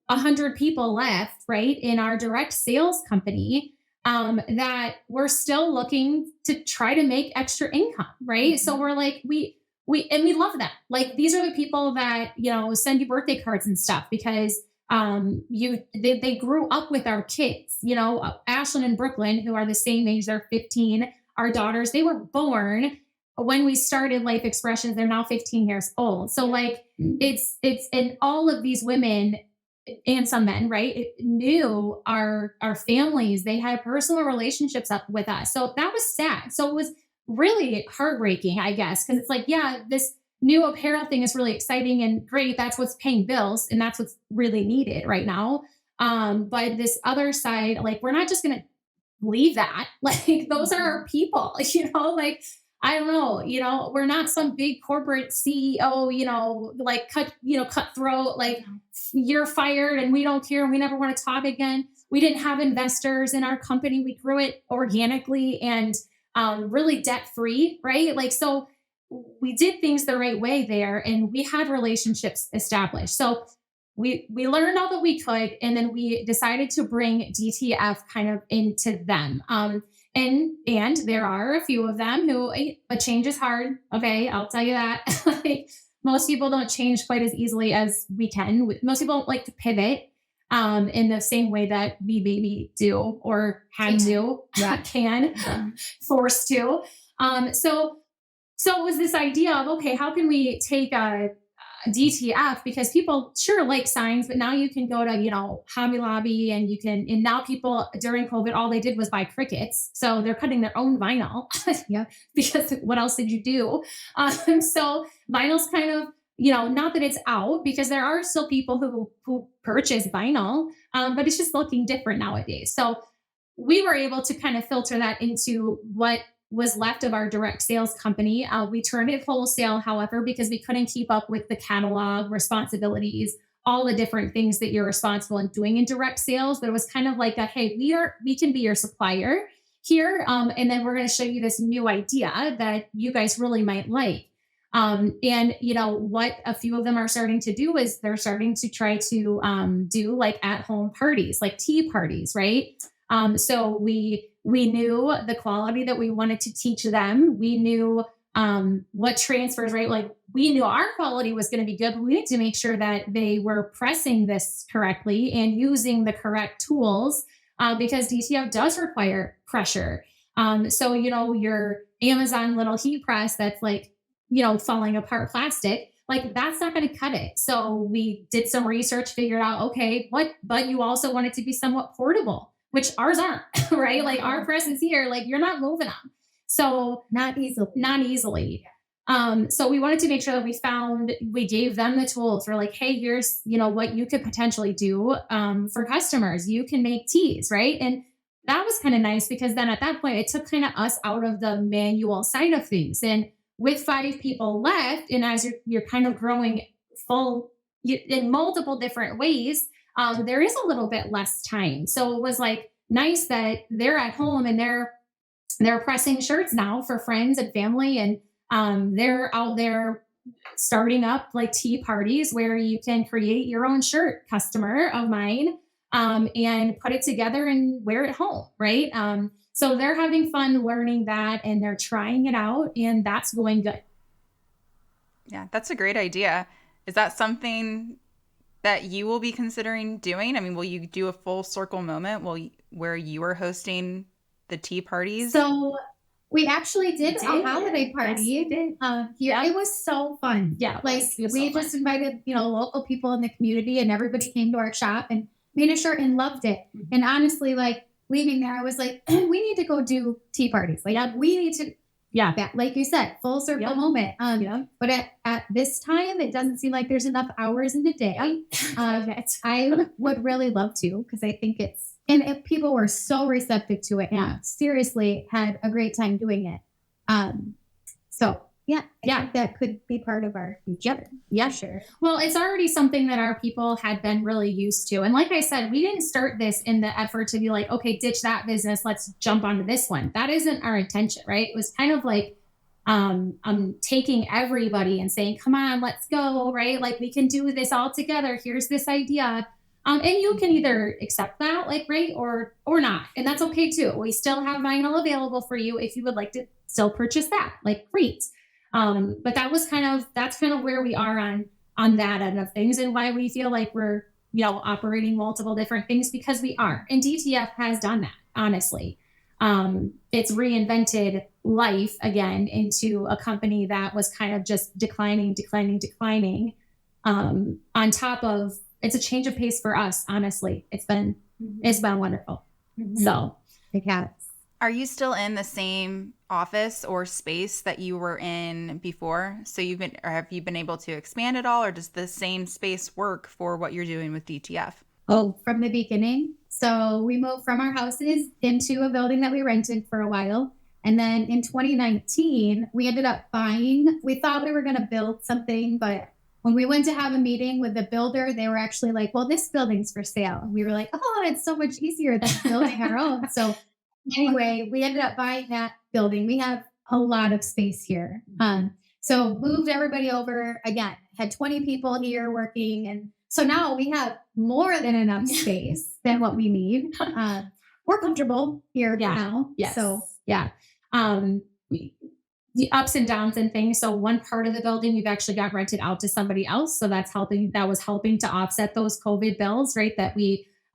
100 people left, right, in our direct sales company that we're still looking to try to make extra income, right? Mm-hmm. So we're like, we love them. Like, these are the people that, send you birthday cards and stuff because they grew up with our kids, Ashlyn and Brooklyn, who are the same age, they're 15. Our daughters, they were born when we started Life Expressions. They're now 15 years old. So like, it's, and all of these women and some men, right, knew our families. They had personal relationships up with us. So that was sad. So it was really heartbreaking, I guess, because it's like, yeah, this new apparel thing is really exciting and great. That's what's paying bills, and that's what's really needed right now. But this other side, like, we're not just going to leave that. Like, those are our people, like, I don't know, we're not some big corporate CEO, like cutthroat, like you're fired and we don't care. We never want to talk again. We didn't have investors in our company. We grew it organically and really debt free, right? Like, so we did things the right way there and we had relationships established. So we learned all that we could, and then we decided to bring DTF kind of into them. And there are a few of them who a change is hard. Okay, I'll tell you that. Like, most people don't change quite as easily as we can. Most people don't like to pivot in the same way that we maybe do or had to, can, forced to. So it was this idea of, okay, how can we take a DTF, because people sure like signs, but now you can go to, Hobby Lobby and and now people during COVID, all they did was buy crickets. So they're cutting their own vinyl. Yeah. Because what else did you do? So vinyl's kind of, not that it's out, because there are still people who purchase vinyl, but it's just looking different nowadays. So we were able to kind of filter that into what was left of our direct sales company. We turned it wholesale, however, because we couldn't keep up with the catalog responsibilities, all the different things that you're responsible in doing in direct sales. But it was kind of like hey, we can be your supplier here. And then we're going to show you this new idea that you guys really might like. And what a few of them are starting to do is they're starting to try to do like at home parties, like tea parties, right? So we knew the quality that we wanted to teach them. We knew what transfers, right? Like, we knew our quality was going to be good, but we needed to make sure that they were pressing this correctly and using the correct tools, because DTF does require pressure. So, your Amazon little heat press that's like, falling apart plastic, like that's not going to cut it. So we did some research, figured out, okay, but you also want it to be somewhat portable, which ours aren't, right? Like, our presses here, like, you're not moving them. So Not easily. So we wanted to make sure that we gave them the tools. We're like, hey, here's, what you could potentially do for customers. You can make teas, right? And that was kind of nice, because then at that point, it took kind of us out of the manual side of things. And with 5 people left, and as you're kind of growing full in multiple different ways, there is a little bit less time. So it was like nice that they're at home and they're pressing shirts now for friends and family, and they're out there starting up like tea parties where you can create your own shirt, customer of mine, and put it together and wear it home, right? So they're having fun learning that, and they're trying it out, and that's going good. Yeah, that's a great idea. Is that something that you will be considering doing? I mean, will you do a full circle moment where you are hosting the tea parties? So we actually did a did. holiday party. Yes, we did. Here. It was so fun. Yeah, Like, it was we so just fun. invited, local people in the community, and everybody came to our shop and made a shirt and loved it. And honestly, like, leaving there, I was like, we need to go do tea parties. Like, we need to, like you said, full circle moment. But at this time, it doesn't seem like there's enough hours in the day. I would really love to, because I think and people were so receptive to it. Yeah. And seriously had a great time doing it. So I think that could be part of our future. Yeah, sure. Well, it's already something that our people had been really used to. And like I said, we didn't start this in the effort to be like, okay, ditch that business, let's jump onto this one. That isn't our intention, right? It was kind of like taking everybody and saying, come on, let's go, right? Like, we can do this all together. Here's this idea. And you can either accept that, like, right, or not. And that's okay too. We still have vinyl available for you if you would like to still purchase that, like, great. But that's kind of where we are on that end of things, and why we feel like we're, operating multiple different things, because we are. And DTF has done that, honestly. It's reinvented life again into a company that was kind of just declining. On top of, it's a change of pace for us, honestly. It's been wonderful. Mm-hmm. So It has. Are you still in the same office or space that you were in before? So have you been able to expand at all, or does the same space work for what you're doing with DTF? Oh, from the beginning. So we moved from our houses into a building that we rented for a while. And then in 2019, we ended up we thought we were going to build something, but when we went to have a meeting with the builder, they were actually like, well, this building's for sale. And we were like, oh, it's so much easier than building our own. So anyway, we ended up buying that building. We have a lot of space here. So moved everybody over again, had 20 people here working. And so now we have more than enough space than what we need. We're comfortable here now. Yes. So yeah. The ups and downs and things. So one part of the building, we've actually got rented out to somebody else. So that was helping to offset those COVID bills, right? That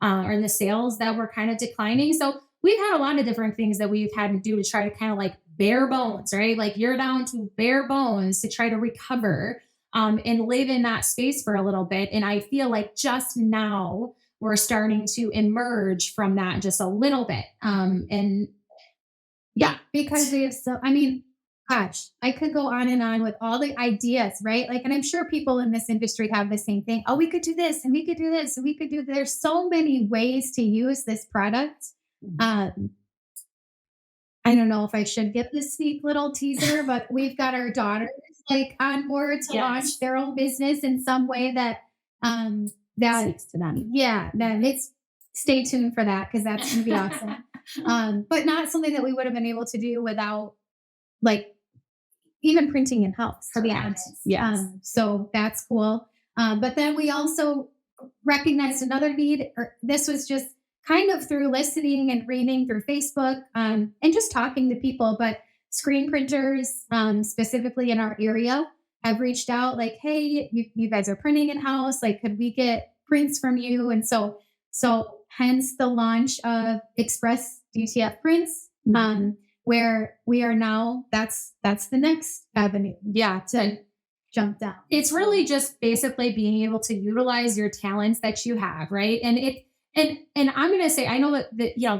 or in the sales that were kind of declining. So we've had a lot of different things that we've had to do to try to kind of like bare bones, right? Like you're down to bare bones to try to recover and live in that space for a little bit. And I feel like just now we're starting to emerge from that just a little bit. And yeah, because we have gosh, I could go on and on with all the ideas, right? Like, and I'm sure people in this industry have the same thing. Oh, we could do this and we could do this and we could do, there's so many ways to use this product. I don't know if I should give this sneak little teaser, but we've got our daughters like on board to launch their own business in some way that speaks to them. Yeah, that it's stay tuned for that because that's gonna be awesome. But not something that we would have been able to do without like even printing in house for the ads. Yes. So that's cool. But then we also recognized another need, or this was just kind of through listening and reading through Facebook and just talking to people, but screen printers, specifically in our area, have reached out like, hey, you guys are printing in house. Like, could we get prints from you? And so hence the launch of Express DTF Prints, where we are now, that's the next avenue. Yeah. To jump down. It's really just basically being able to utilize your talents that you have. Right. And I'm going to say, I know that,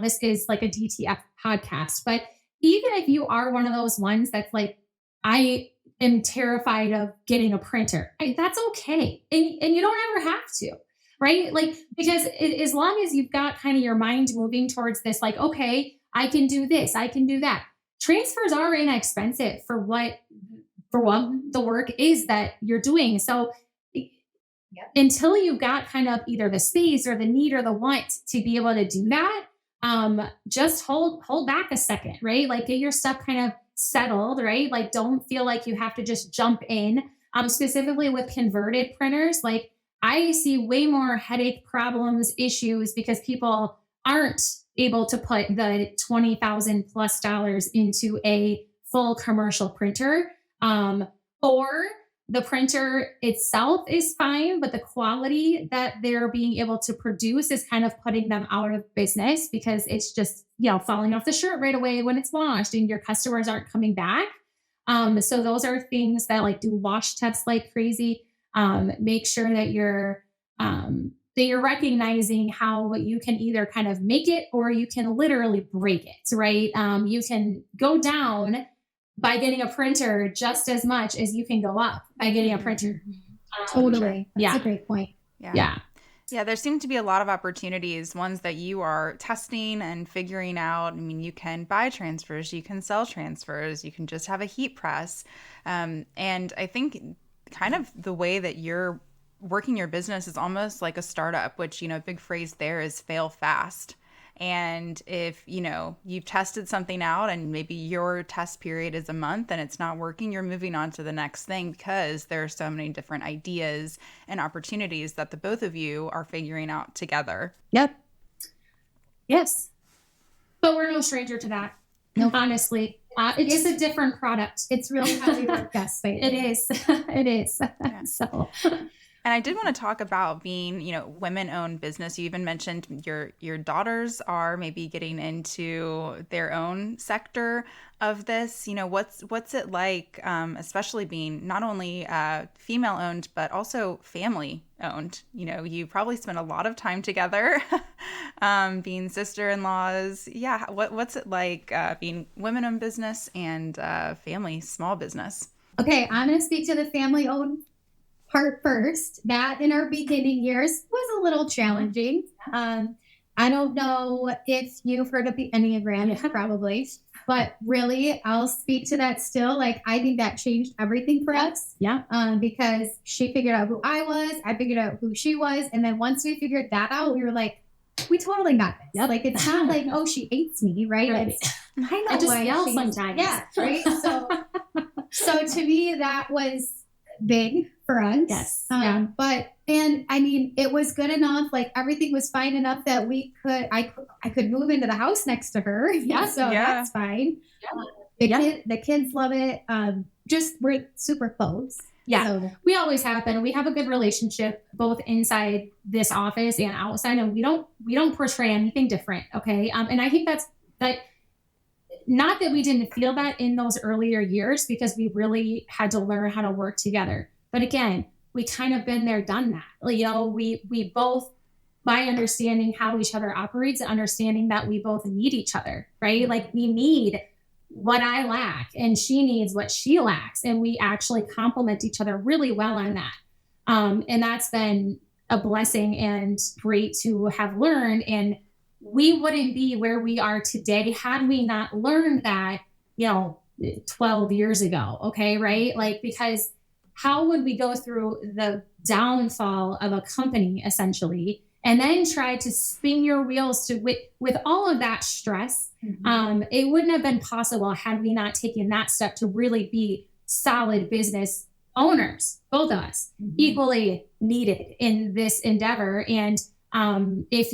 this is like a DTF podcast, but even if you are one of those ones that's like, I am terrified of getting a printer, that's okay. And you don't ever have to, right? Like, because as long as you've got kind of your mind moving towards this, like, okay, I can do this, I can do that. Transfers are inexpensive for what the work is that you're doing. So until you've got kind of either the space or the need or the want to be able to do that, just hold back a second, right? Like get your stuff kind of settled, right? Like don't feel like you have to just jump in. Specifically with converted printers, like I see way more headache problems, issues because people aren't able to put the $20,000 plus into a full commercial printer, or the printer itself is fine, but the quality that they're being able to produce is kind of putting them out of business because it's just, falling off the shirt right away when it's washed and your customers aren't coming back. So those are things that like do wash tests like crazy. Make sure that you're recognizing how you can either kind of make it or you can literally break it, right? You can go down by getting a printer just as much as you can go up by getting a printer. Totally. That's a great point. Yeah. There seem to be a lot of opportunities, ones that you are testing and figuring out. I mean, you can buy transfers, you can sell transfers, you can just have a heat press. And I think kind of the way that you're working your business is almost like a startup, which, a big phrase there is fail fast. And if, you've tested something out and maybe your test period is a month and it's not working, you're moving on to the next thing because there are so many different ideas and opportunities that the both of you are figuring out together. Yep. Yes. But we're no stranger to that. No, honestly. It's a different product. It's really how we work best. It is. It is. Yeah. So... And I did want to talk about being, women-owned business. You even mentioned your daughters are maybe getting into their own sector of this. What's it like, especially being not only female-owned but also family-owned? You probably spend a lot of time together, being sister-in-laws. Yeah, what's it like being women-owned business and family small business? Okay, I'm going to speak to the family-owned part first. That in our beginning years was a little challenging. I don't know if you've heard of the Enneagram, probably, but really, I'll speak to that still. Like, I think that changed everything for us. Yeah. Because she figured out who I was, I figured out who she was, and then once we figured that out, we were like, we totally got this. Yep. Like, it's not like, oh, she hates me, right? Right. It's, I know I just why yell she's- sometimes. Yeah, right. So to me, that was big for us. Yes. But and I mean, it was good enough. Like everything was fine enough that I could move into the house next to her. Yeah. So Yeah. that's fine. Yeah. The kids love it. Just we're super close. Yeah. So, We always have been. We have a good relationship both inside this office and outside, and we don't portray anything different. Okay. And I think that's not that we didn't feel that in those earlier years, because we really had to learn how to work together. But again, we kind of been there, done that. You know, we both, by understanding how each other operates and understanding that we both need each other, right? Like we need what I lack and she needs what she lacks. And we actually complement each other really well on that. And that's been a blessing and great to have learned. And we wouldn't be where we are today had we not learned that, 12 years ago. Okay. Right. Like, because how would we go through the downfall of a company essentially, and then try to spin your wheels with all of that stress? It wouldn't have been possible had we not taken that step to really be solid business owners, both of us, equally needed in this endeavor. And if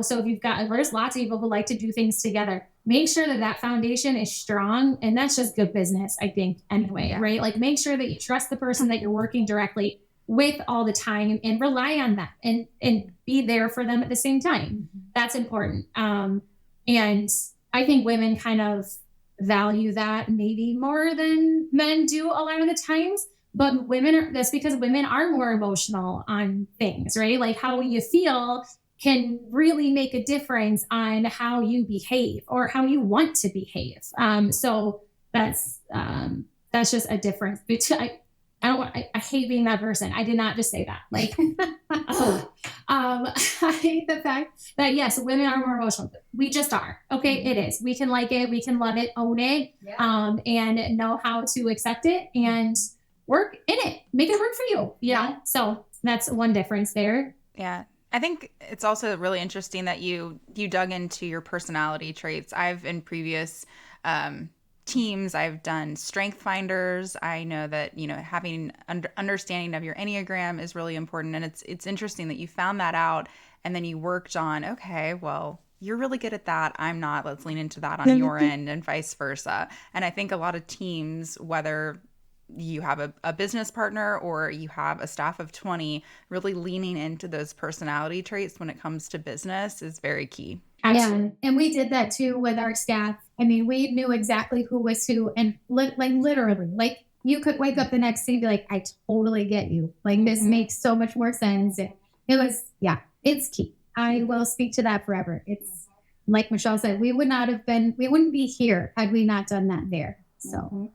so if you've got, there's lots of people who like to do things together, make sure that foundation is strong. And that's just good business, I think, anyway, right? Like make sure that you trust the person that you're working directly with all the time and rely on them and be there for them at the same time. That's important. And I think women kind of value that maybe more than men do a lot of the times. But that's because women are more emotional on things, right? Like how you feel can really make a difference on how you behave or how you want to behave. So that's just a difference. I hate being that person. I did not just say that. Like, I hate the fact that yes, women are more emotional. We just are. Okay, it is. We can like it. We can love it. Own it. And know how to accept it and work in it. Make it work for you. Yeah. So that's one difference there. Yeah. I think it's also really interesting that you dug into your personality traits. I've in previous teams, I've done strength finders. I know that, having understanding of your Enneagram is really important. And it's interesting that you found that out and then you worked on, okay, well, you're really good at that. I'm not. Let's lean into that on your end and vice versa. And I think a lot of teams, whether you have a business partner or you have a staff of 20, really leaning into those personality traits when it comes to business is very key. Absolutely. Yeah. And we did that too with our staff. I mean, we knew exactly who was who and literally, like you could wake up the next day and be like, I totally get you. Like this makes so much more sense. It was, it's key. I will speak to that forever. It's like Michelle said, we wouldn't be here had we not done that there. So,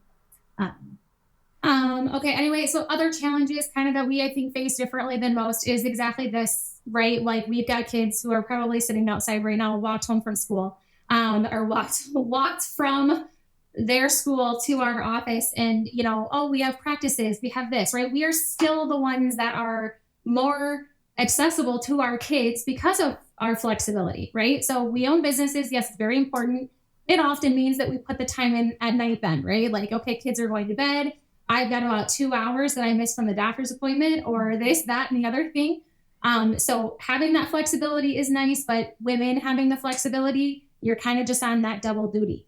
okay. Anyway, so other challenges kind of that we, I think, face differently than most is exactly this, right? Like we've got kids who are probably sitting outside right now, walked home from school, or walked from their school to our office and, we have practices, we have this, right? We are still the ones that are more accessible to our kids because of our flexibility, right? So we own businesses. Yes, it's very important. It often means that we put the time in at night then, right? Like, okay, kids are going to bed. I've got about 2 hours that I missed from the doctor's appointment or this, that, and the other thing. So having that flexibility is nice, but women having the flexibility, you're kind of just on that double duty.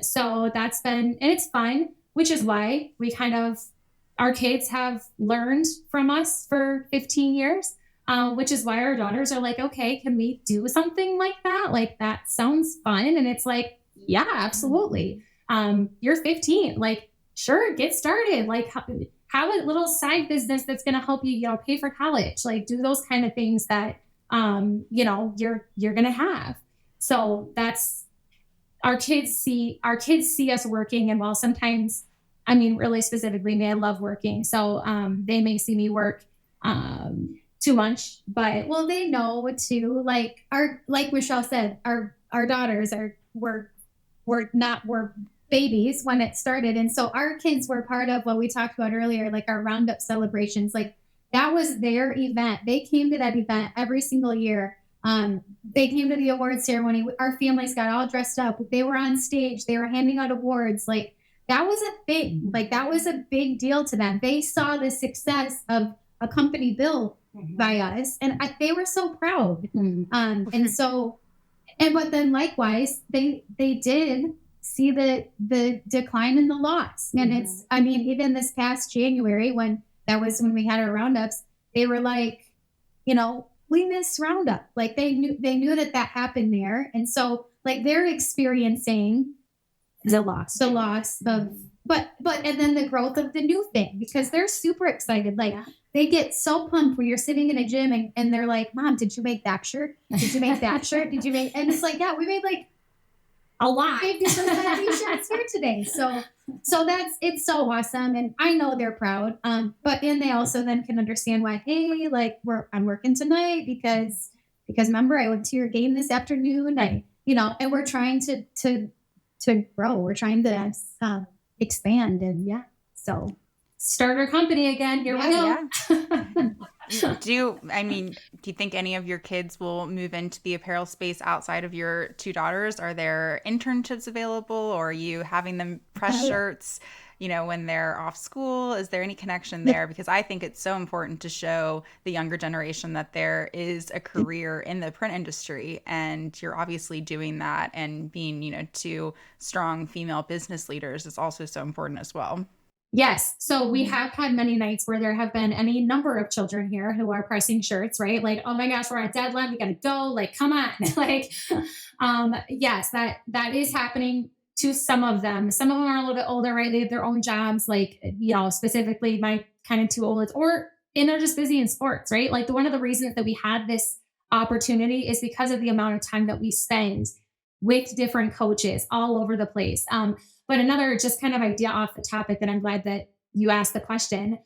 So that's been, and it's fun, which is why our kids have learned from us for 15 years, which is why our daughters are like, okay, can we do something like that? Like, that sounds fun. And it's like, yeah, absolutely. You're 15, like, sure, get started. Like, have a little side business that's going to help you, pay for college. Like, do those kind of things that, you're going to have. So that's, our kids see us working. And while sometimes, really specifically, me, I love working. So they may see me work too much, but well, they know too. Like Michelle said, our daughters were babies when it started, and so our kids were part of what we talked about earlier, like our roundup celebrations. Like that was their event. They came to that event every single year. They came to the award ceremony. Our families got all dressed up. They were on stage. They were handing out awards. Like that was a thing. Like that was a big deal to them. They saw the success of a company built by us, and they were so proud. And so, but then likewise, they did see the decline in the loss. And it's, I mean, even this past January, when we had our roundups, they were like, you know, we miss roundup. Like they knew that happened there. And so like they're experiencing the loss of, but, and then the growth of the new thing, because they're super excited. Like they get so pumped when you're sitting in a gym and they're like, Mom, did you make that shirt? Did you make that shirt? Did you make, and it's like, yeah, we made like a lot. 50% of these shirts here today. So it's so awesome. And I know they're proud. But then they also then can understand why, hey, like I'm working tonight because remember I went to your game this afternoon. And we're trying to grow. We're trying to expand, and so start our company again. Here we go. Do you think any of your kids will move into the apparel space outside of your two daughters? Are there internships available, or are you having them press shirts, when they're off school? Is there any connection there? Because I think it's so important to show the younger generation that there is a career in the print industry, and you're obviously doing that, and being, two strong female business leaders is also so important as well. Yes. So we have had many nights where there have been any number of children here who are pressing shirts, right? Like, oh my gosh, we're at deadline. We got to go. Like, come on. Like, yes, that is happening to some of them. Some of them are a little bit older, right? They have their own jobs. Like, specifically my kind of two oldest, and they're just busy in sports, right? Like one of the reasons that we had this opportunity is because of the amount of time that we spend with different coaches all over the place. But another just kind of idea off the topic that I'm glad that you asked the question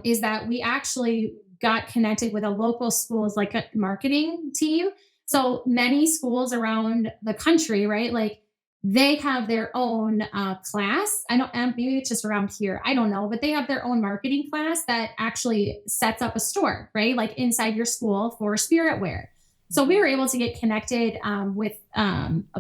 is that we actually got connected with a local school's like a marketing team. So many schools around the country, right? Like they have their own class. Maybe it's just around here. I don't know, but they have their own marketing class that actually sets up a store, right? Like inside your school for spirit wear. So we were able to get connected with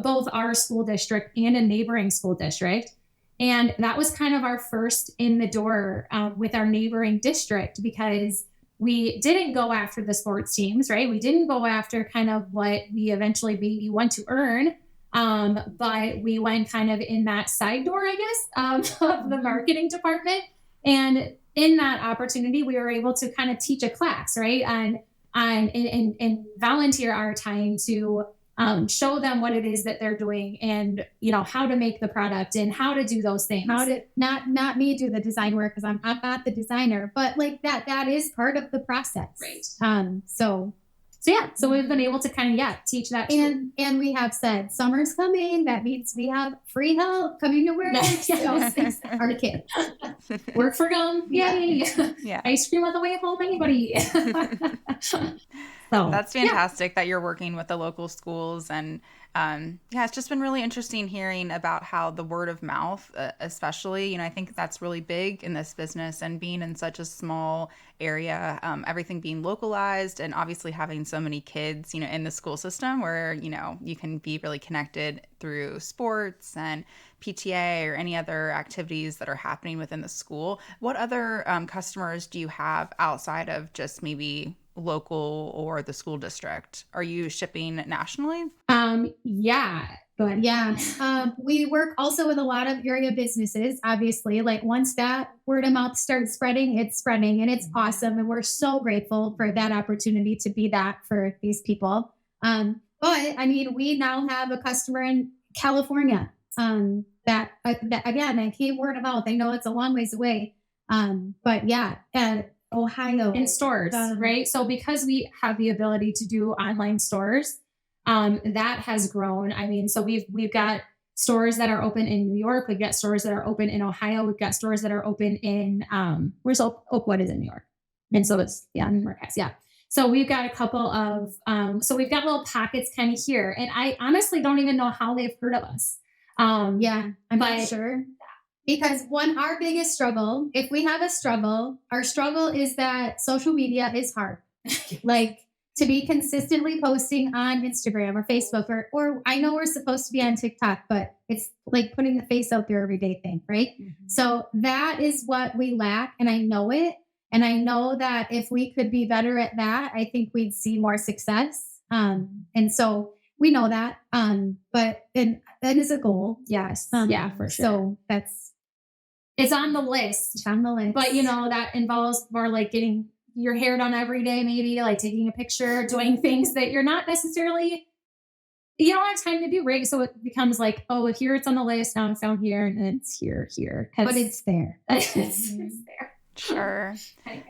both our school district and a neighboring school district. And that was kind of our first in the door with our neighboring district, because we didn't go after the sports teams, right? We didn't go after kind of what we eventually maybe want to earn. But we went kind of in that side door, I guess, of the marketing department. And in that opportunity, we were able to kind of teach a class, right? And volunteer our time to show them what it is that they're doing, and how to make the product and how to do those things. How to not me do the design work, because I'm not the designer, but like that is part of the process, right? So we've been able to kind of teach that, and we have said summer's coming. That means we have free help coming to work. Our kids work for them. Yay! Yeah, ice cream on the way home. Anybody? So that's fantastic that you're working with the local schools, and it's just been really interesting hearing about how the word of mouth, especially, I think that's really big in this business, and being in such a small area, everything being localized, and obviously having so many kids, in the school system where, you can be really connected through sports and PTA or any other activities that are happening within the school. What other customers do you have outside of just maybe local or the school district? Are you shipping nationally? We work also with a lot of area businesses, obviously. Like once that word of mouth starts spreading, it's spreading, and it's awesome. And we're so grateful for that opportunity to be that for these people. But I mean, we now have a customer in California that again, I keep word of mouth. I know it's a long ways away. Ohio in stores, right? So because we have the ability to do online stores, that has grown. I mean, so we've got stores that are open in New York. We've got stores that are open in Ohio. We've got stores that are open in where's Oakwood is in New York, and so it's Marquez, So we've got a couple of, so we've got little pockets kind of here. And I honestly don't even know how they've heard of us. Yeah, I'm not sure. Because our biggest struggle, if we have a struggle, our struggle is that social media is hard. Like to be consistently posting on Instagram or Facebook or I know we're supposed to be on TikTok, but it's like putting the face out there every day thing, right? Mm-hmm. So that is what we lack. And I know it. And I know that if we could be better at that, I think we'd see more success. And so we know that. But that is a goal. Yes. Yeah, for sure. So it's on the list. It's on the list. But that involves more like getting your hair done every day, maybe like taking a picture, doing things that you're not necessarily, you don't have time to do, right? So it becomes like, oh, here it's on the list. Now it's down here and it's here. But it's there. It's there. Sure.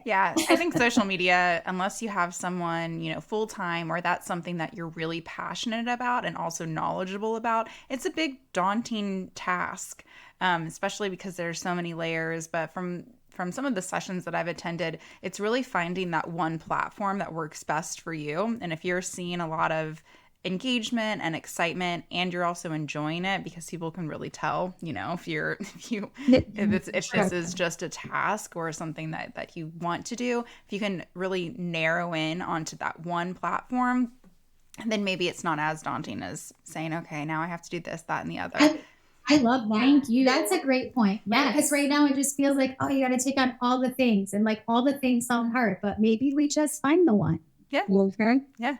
Yeah. I think social media, unless you have someone, full time or that's something that you're really passionate about and also knowledgeable about, it's a big daunting task, especially because there's so many layers. But from some of the sessions that I've attended, it's really finding that one platform that works best for you. And if you're seeing a lot of engagement and excitement and you're also enjoying it, because people can really tell, if this is just a task or something that you want to do, if you can really narrow in onto that one platform, then maybe it's not as daunting as saying, okay, now I have to do this, that, and the other. I love that. Thank you. That's a great point. Yeah. Because right now it just feels like, oh, you got to take on all the things and like all the things sound hard, but maybe we just find the one. Yeah. Okay. Yeah.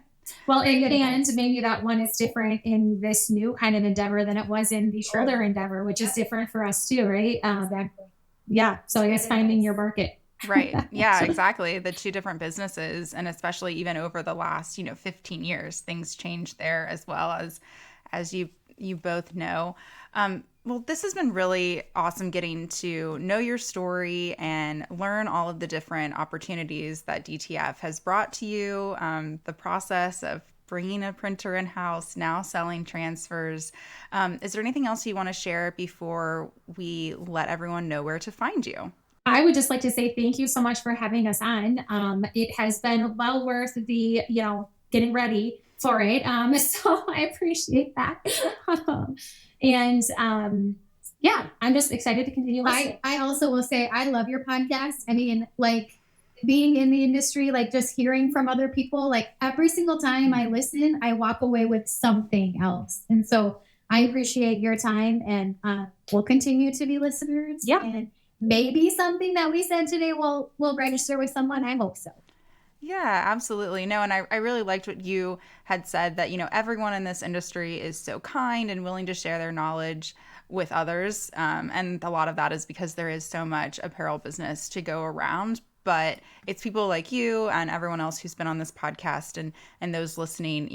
Well, and maybe that one is different in this new kind of endeavor than it was in the older endeavor, which is different for us too, right? So I guess finding your market. Right. Yeah, exactly. The two different businesses, and especially even over the last, 15 years, things change there as well as you both know. Well, this has been really awesome getting to know your story and learn all of the different opportunities that DTF has brought to you, the process of bringing a printer in-house, now selling transfers. Is there anything else you want to share before we let everyone know where to find you? I would just like to say thank you so much for having us on. It has been well worth the, getting ready for it. So I appreciate that. I'm just excited to continue listening. I also will say, I love your podcast. I mean, like being in the industry, like just hearing from other people, like every single time I listen, I walk away with something else. And so I appreciate your time and we'll continue to be listeners. Yeah. And maybe something that we said today will register with someone. I hope so. Yeah, absolutely. No, and I really liked what you had said that, everyone in this industry is so kind and willing to share their knowledge with others. And a lot of that is because there is so much apparel business to go around. But it's people like you and everyone else who's been on this podcast and those listening,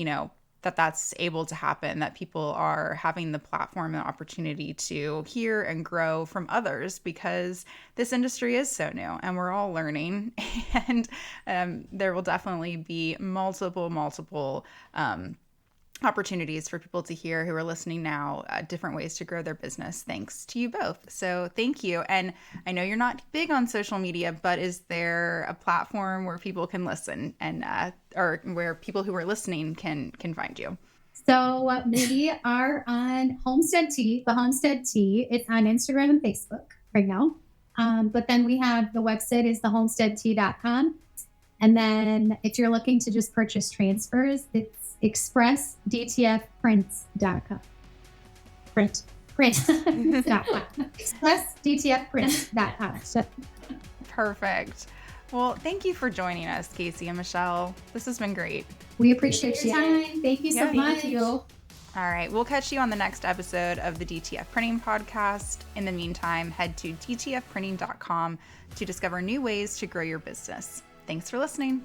that's able to happen, that people are having the platform and opportunity to hear and grow from others, because this industry is so new and we're all learning. And there will definitely be multiple opportunities for people to hear who are listening now, different ways to grow their business, thanks to you both. So thank you. And I know you're not big on social media, but is there a platform where people can listen and or where people who are listening can find you? So we are on Homestead Tee, the Homestead Tee. It's on Instagram and Facebook right now. But then we have the website is thehomesteadtee.com. And then if you're looking to just purchase transfers, it's expressdtfprints.com. Print. expressdtfprints.com. Perfect. Well, thank you for joining us, Kaycie and Michelle. This has been great. We appreciate your time. Thank you so much. Thank you. All right. We'll catch you on the next episode of the DTF Printing Podcast. In the meantime, head to dtfprinting.com to discover new ways to grow your business. Thanks for listening.